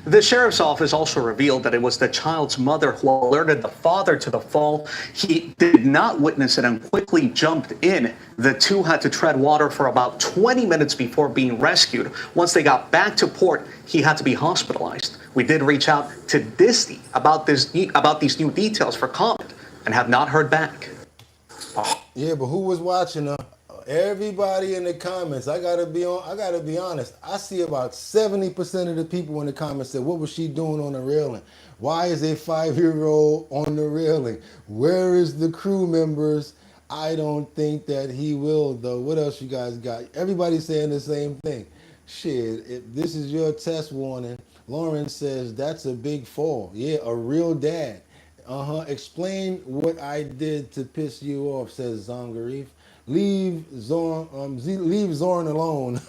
The sheriff's office also revealed that it was the child's mother who alerted the father to the fall. He did not witness it and quickly jumped in. The two had to tread water for about 20 minutes before being rescued. Once they got back to port, he had to be hospitalized. We did reach out to Disney about these new details for comment and have not heard back. Yeah, but who was watching her? Everybody in the comments, I gotta be honest. I see about 70% of the people in the comments said, what was she doing on the railing? Why is a 5-year-old on the railing? Where is the crew members? I don't think that he will, though. What else you guys got? Everybody's saying the same thing. Shit, if this is your test warning, Lauren says that's a big fall. Yeah, a real dad. Explain what I did to piss you off, says Zangarif. Leave Zorn alone.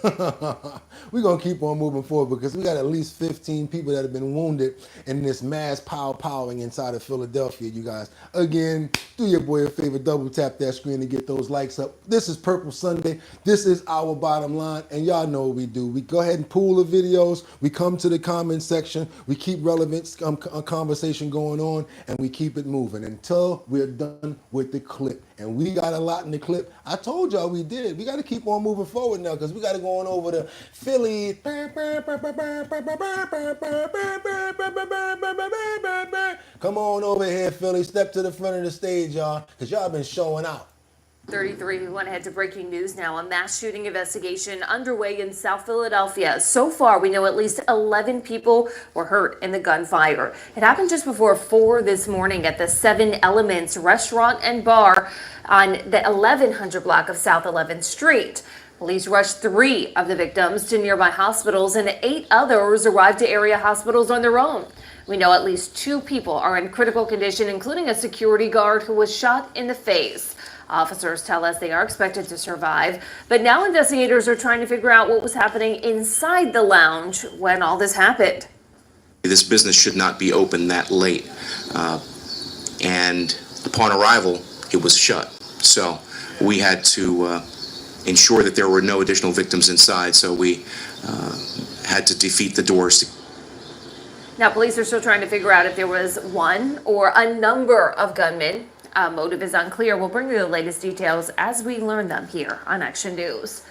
We're going to keep on moving forward because we got at least 15 people that have been wounded in this mass powering inside of Philadelphia, you guys. Again, do your boy a favor, double tap that screen to get those likes up. This is Purple Sunday. This is our bottom line, and y'all know what we do. We go ahead and pool the videos. We come to the comment section. We keep relevant conversation going on, and we keep it moving until we're done with the clip. And we got a lot in the clip. I told y'all we did. We got to keep on moving forward now because we got to go on over to Philly. Come on over here, Philly. Step to the front of the stage, y'all, because y'all been showing out. 33, we went ahead to breaking news now. A mass shooting investigation underway in South Philadelphia. So far, we know at least 11 people were hurt in the gunfire. It happened just before 4 this morning at the 7 Elements restaurant and bar on the 1100 block of South 11th Street. Police rushed 3 of the victims to nearby hospitals and 8 others arrived to area hospitals on their own. We know at least 2 people are in critical condition, including a security guard who was shot in the face. Officers tell us they are expected to survive, but now investigators are trying to figure out what was happening inside the lounge when all this happened. This business should not be open that late, and upon arrival, it was shut. So we had to ensure that there were no additional victims inside, so we had to defeat the doors. Now, police are still trying to figure out if there was one or a number of gunmen. Motive is unclear. We'll bring you the latest details as we learn them here on Action News.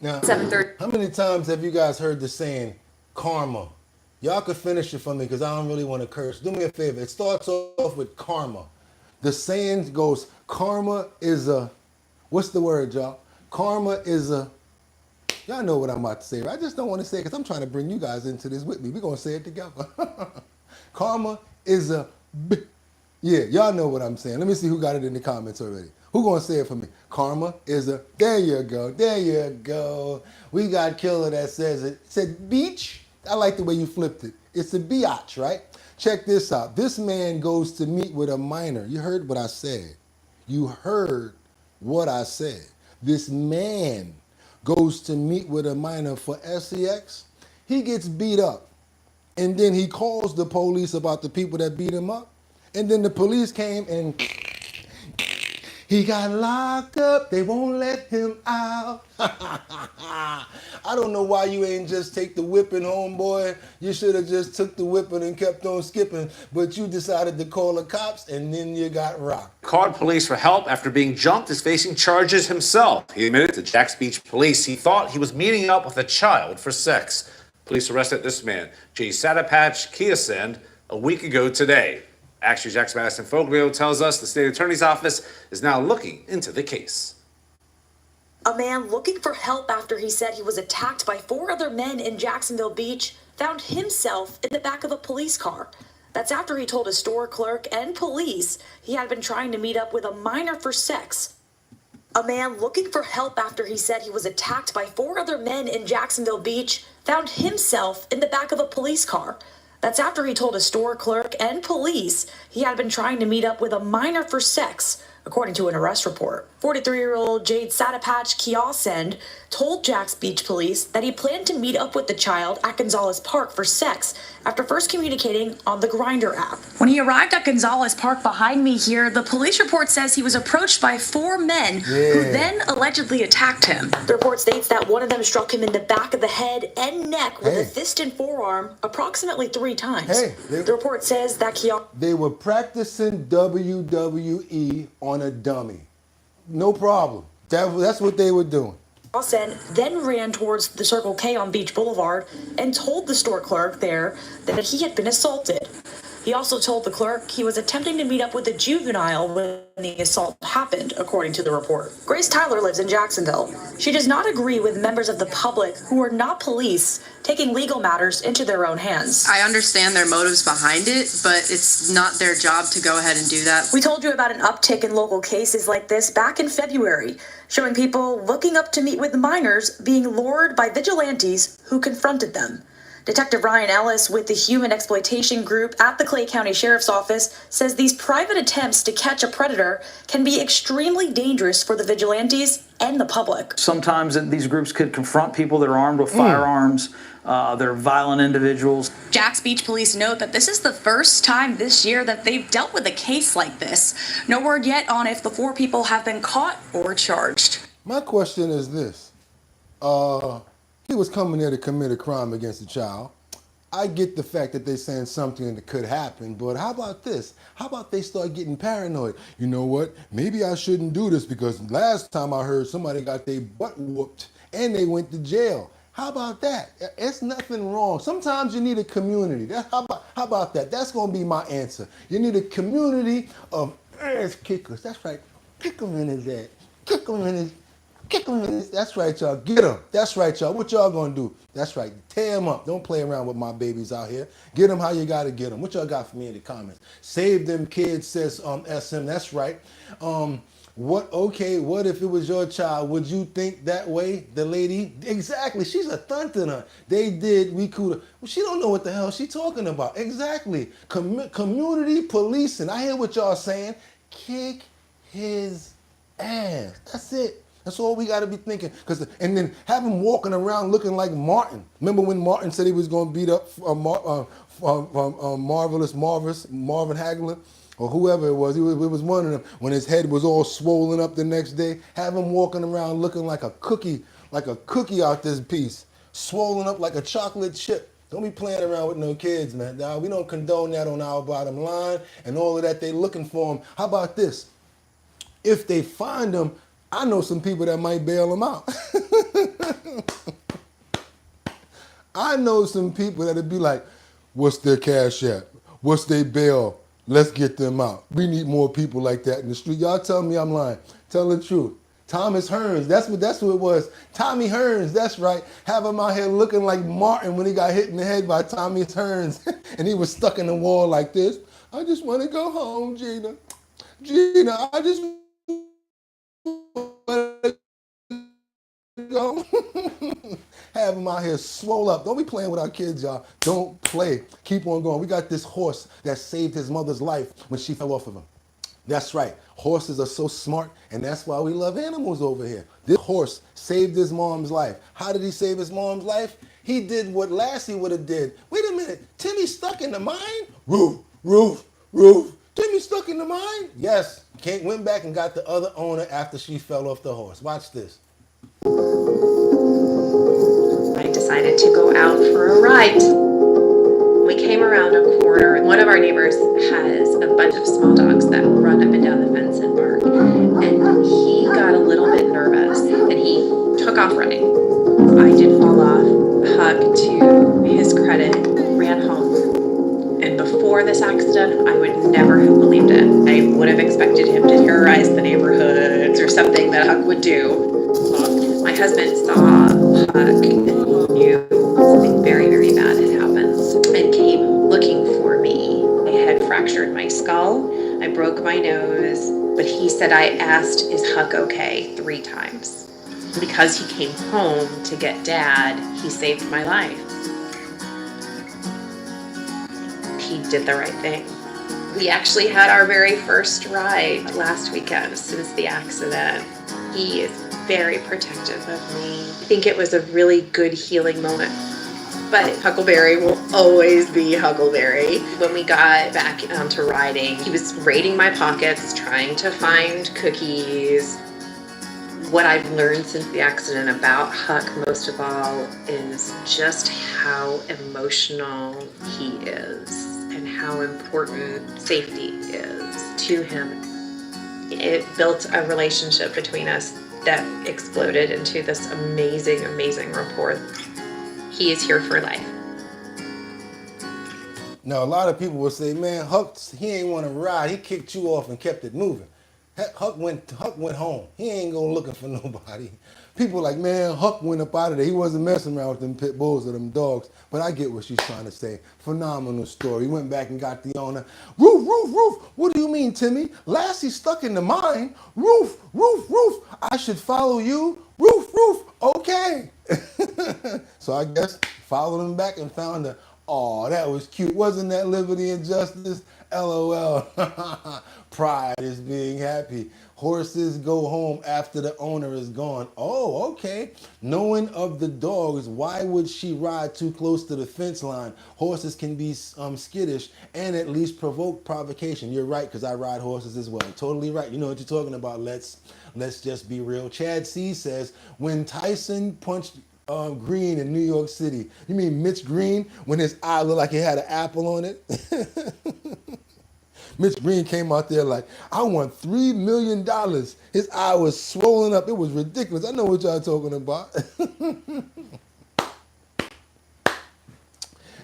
Now, 7:30. how many times have you guys heard the saying, karma? Y'all could finish it for me because I don't really want to curse. Do me a favor. It starts off with karma. The saying goes, karma is a, what's the word, y'all? Karma is a, y'all know what I'm about to say, right? I just don't want to say it because I'm trying to bring you guys into this with me. We're going to say it together. Karma is a, yeah, y'all know what I'm saying. Let me see who got it in the comments already. Who gonna say it for me? Karma is a, there you go, there you go. We got Killer that says it. It said beach. I like the way you flipped it. It's a biatch, right? Check this out. This man goes to meet with a minor. You heard what I said. You heard what I said. This man goes to meet with a minor for sex. He gets beat up. And then he calls the police about the people that beat him up. And then the police came and he got locked up. They won't let him out. I don't know why you ain't just take the whipping, homeboy. You should have just took the whipping and kept on skipping. But you decided to call the cops and then you got rocked. Called police for help after being jumped is facing charges himself. He admitted to Jack's Beach police he thought he was meeting up with a child for sex. Police arrested this man, Jay Satapatch Kiasend, a week ago today. Action Jack's Madison Foglio tells us the state attorney's office is now looking into the case. A man looking for help after he said he was attacked by 4 other men in Jacksonville Beach found himself in the back of a police car. That's after he told a store clerk and police he had been trying to meet up with a minor for sex. A man looking for help after he said he was attacked by 4 other men in Jacksonville Beach found himself in the back of a police car. That's after he told a store clerk and police he had been trying to meet up with a minor for sex, according to an arrest report. 43-year-old Jade Satapatch Kiosend told Jax Beach police that he planned to meet up with the child at Gonzales Park for sex after first communicating on the Grindr app. When he arrived at Gonzales Park behind me here, the police report says he was approached by 4 men who then allegedly attacked him. The report states that one of them struck him in the back of the head and neck with a fist and forearm approximately 3 times. The report says that they were practicing WWE on a dummy. No problem. That's what they were doing. Lawson then ran towards the Circle K on Beach Boulevard and told the store clerk there that he had been assaulted. He also told the clerk he was attempting to meet up with a juvenile when the assault happened, according to the report. Grace Tyler lives in Jacksonville. She does not agree with members of the public who are not police taking legal matters into their own hands. I understand their motives behind it, but it's not their job to go ahead and do that. We told you about an uptick in local cases like this back in February, showing people looking up to meet with minors being lured by vigilantes who confronted them. Detective Ryan Ellis with the Human Exploitation Group at the Clay County Sheriff's Office says these private attempts to catch a predator can be extremely dangerous for the vigilantes and the public. Sometimes these groups could confront people that are armed with firearms. They're violent individuals. Jax Beach police note that this is the first time this year that they've dealt with a case like this. No word yet on if the 4 people have been caught or charged. My question is this. He was coming there to commit a crime against a child. I get the fact that they're saying something that could happen, but how about this? How about they start getting paranoid? You know what? Maybe I shouldn't do this because last time I heard somebody got their butt whooped and they went to jail. How about that? It's nothing wrong. Sometimes you need a community. How about that? That's going to be my answer. You need a community of ass kickers. That's right. Kick them in his ass. Kick them in his. Kick them in his. That's right, y'all. Get them. That's right, y'all. What y'all going to do? That's right. Tear them up. Don't play around with my babies out here. Get them how you got to get them. What y'all got for me in the comments? Save them kids, says SM. That's right. What if it was your child? Would you think that way? The lady, exactly. She's a thunter. They did, we could. Well, she don't know what the hell she talking about. Exactly. Community policing. I hear what y'all saying. Kick his ass. That's it. That's all we got to be thinking. And then have him walking around looking like Martin. Remember when Martin said he was going to beat up Marvelous Marvin Hagler? Or whoever it was one of them, when his head was all swollen up the next day, have him walking around looking like a cookie out this piece, swollen up like a chocolate chip. Don't be playing around with no kids, man. Now, we don't condone that on our bottom line and all of that. They looking for him. How about this? If they find him, I know some people that might bail him out. I know some people that'd be like, what's their cash app? What's their bail? Let's get them out. We need more people like that in the street. Y'all tell me I'm lying. Tell the truth. Thomas Hearns, that's who it was. Tommy Hearns, that's right. Have him out here looking like Martin when he got hit in the head by Tommy Hearns. And he was stuck in the wall like this. I just want to go home, Gina. Gina, I just want to go. Have him out here swole up. Don't be playing with our kids, y'all. Don't play. Keep on going. We got this horse that saved his mother's life when she fell off of him. That's right. Horses are so smart, and that's why we love animals over here. This horse saved his mom's life. How did he save his mom's life? He did what Lassie would have did. Wait a minute. Timmy stuck in the mine? Roof. Timmy stuck in the mine? Yes. Kate went back and got the other owner after she fell off the horse. Watch this. I decided to go out for a ride. We came around a corner, and one of our neighbors has a bunch of small dogs that run up and down the fence and bark. And he got a little bit nervous, and he took off running. I did fall off. Huck, to his credit, ran home. And before this accident, I would never have believed it. I would have expected him to terrorize the neighborhoods or something that Huck would do. My husband saw Huck and knew something very, very bad had happened and came looking for me. I had fractured my skull, I broke my nose, but he He said I asked, "Is Huck okay?" 3 times. Because he came home to get Dad, he saved my life. He did the right thing. We actually had our very first ride last weekend since the accident. He is very protective of me. I think it was a really good healing moment. But Huckleberry will always be Huckleberry. When we got back onto riding, he was raiding my pockets, trying to find cookies. What I've learned since the accident about Huck, most of all, is just how emotional he is and how important safety is to him. It built a relationship between us that exploded into this amazing, amazing rapport. He is here for life. Now, a lot of people will say, man, Huck, he ain't want to ride. He kicked you off and kept it moving. Huck went home. He ain't go looking for nobody. People like, man, Huck went up out of there. He wasn't messing around with them pit bulls or them dogs. But I get what she's trying to say. Phenomenal story. He went back and got the owner. Roof, roof, roof. What do you mean, Timmy? Lassie stuck in the mine. Roof, roof, roof. I should follow you. Roof, roof. Okay. So I guess followed him back and found her. Oh, that was cute. Wasn't that liberty and justice? LOL. Pride is being happy. Horses go home after the owner is gone. Oh, okay. Knowing of the dogs, why would she ride too close to the fence line? Horses can be skittish and at least provoke provocation. You're right, because I ride horses as well. Totally right. You know what you're talking about. Let's just be real. Chad C says, when Tyson punched Green in New York City. You mean Mitch Green when his eye looked like it had an apple on it? Mitch Green came out there like, I want $3 million. His eye was swollen up. It was ridiculous. I know what y'all talking about.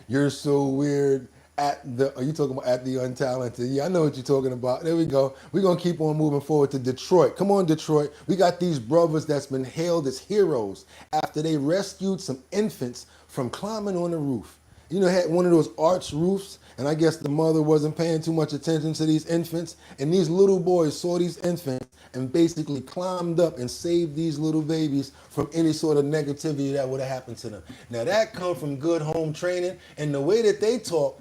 You're so weird. Are you talking about at the untalented? Yeah, I know what you're talking about. There we go. We're going to keep on moving forward to Detroit. Come on, Detroit. We got these brothers that's been hailed as heroes after they rescued some infants from climbing on the roof. You know, had one of those arched roofs, and I guess the mother wasn't paying too much attention to these infants, and these little boys saw these infants and basically climbed up and saved these little babies from any sort of negativity that would have happened to them. Now, that comes from good home training, and the way that they talk,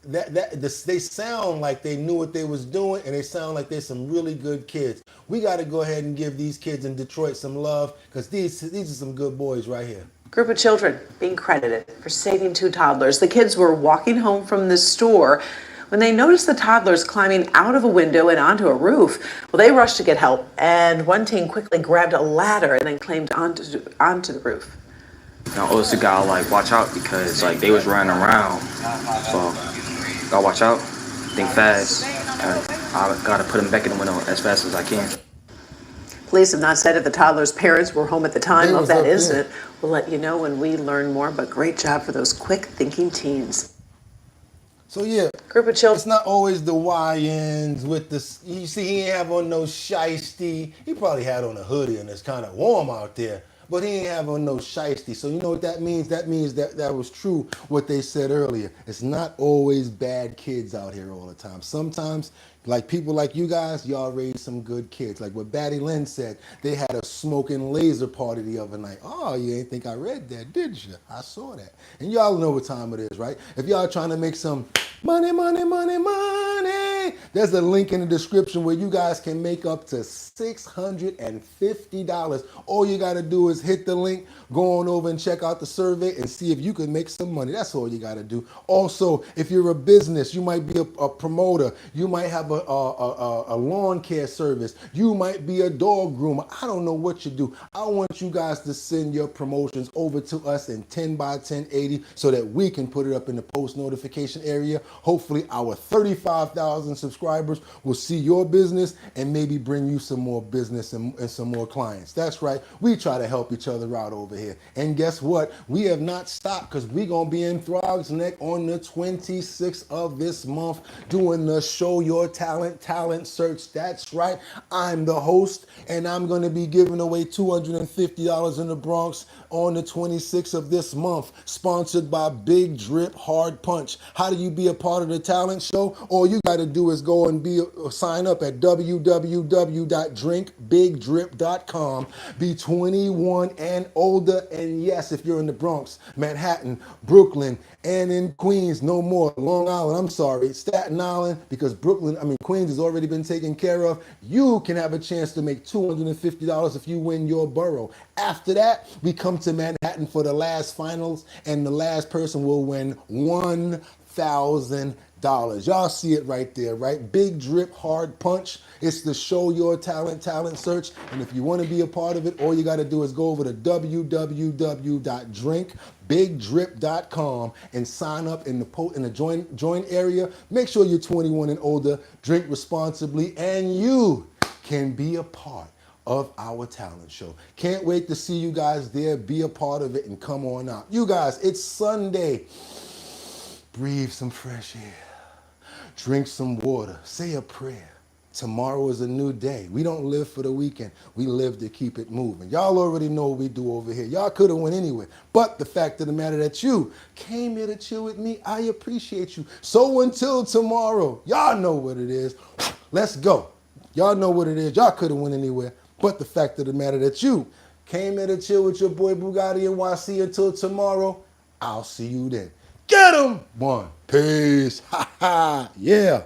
they sound like they knew what they was doing, and they sound like they're some really good kids. We got to go ahead and give these kids in Detroit some love, because these are some good boys right here. Group of children being credited for saving 2 toddlers. The kids were walking home from the store when they noticed the toddlers climbing out of a window and onto a roof. Well, they rushed to get help, and one teen quickly grabbed a ladder and then climbed onto the roof. Now, also gotta watch out, because they was running around, so gotta watch out, think fast. I gotta put them back in the window as fast as I can. Police have not said if the toddler's parents were home at the time of that incident. We'll let you know when we learn more, but great job for those quick-thinking teens. So yeah, group of children. It's not always the YNs with the, you see he ain't have on no shiesty. He probably had on a hoodie and it's kind of warm out there, but he ain't have on no shiesty. So you know what that means? That means that was true what they said earlier. It's not always bad kids out here all the time. Sometimes, like people like you guys, y'all raised some good kids. Like what Batty Lynn said, they had a smoking laser party the other night. Oh, you ain't think I read that, did you? I saw that. And y'all know what time it is, right? If y'all trying to make some money, money, money, money, there's a link in the description where you guys can make up to $650. All you got to do is hit the link, go on over and check out the survey and see if you can make some money. That's all you got to do. Also, if you're a business, you might be a promoter, you might have a lawn care service, you might be a dog groomer. I don't know what you do. I want you guys to send your promotions over to us in 10 by 1080 so that we can put it up in the post notification area. Hopefully our 35,000 subscribers will see your business and maybe bring you some more business and some more clients. That's right. We try to help each other out over here. And guess what? We have not stopped, because we're going to be in Throg's Neck on the 26th of this month doing the Show Your Talent Search. That's right. I'm the host, and I'm going to be giving away $250 in the Bronx on the 26th of this month, sponsored by Big Drip Hard Punch. How do you be a part of the talent show? All you got to do do is go and sign up at www.drinkbigdrip.com. Be 21 and older. And yes, if you're in the Bronx, Manhattan, Brooklyn, and in Queens, no more. Long Island, I'm sorry, Staten Island, because Queens has already been taken care of. You can have a chance to make $250 if you win your borough. After that, we come to Manhattan for the last finals, and the last person will win $1,000. Y'all see it right there, right? Big Drip Hard Punch. It's the Show Your Talent search. And if you want to be a part of it, all you got to do is go over to www.drinkbigdrip.com and sign up in the join area. Make sure you're 21 and older, drink responsibly, and you can be a part of our talent show. Can't wait to see you guys there. Be a part of it and come on out. You guys, it's Sunday. Breathe some fresh air. Drink some water. Say a prayer. Tomorrow is a new day. We don't live for the weekend. We live to keep it moving. Y'all already know what we do over here. Y'all could have went anywhere. But the fact of the matter that you came here to chill with me, I appreciate you. So until tomorrow, y'all know what it is. Let's go. Y'all know what it is. Y'all could have went anywhere. But the fact of the matter that you came here to chill with your boy BOOGOTTINYC until tomorrow, I'll see you then. Get 'em! One. Peace. Ha ha. Yeah.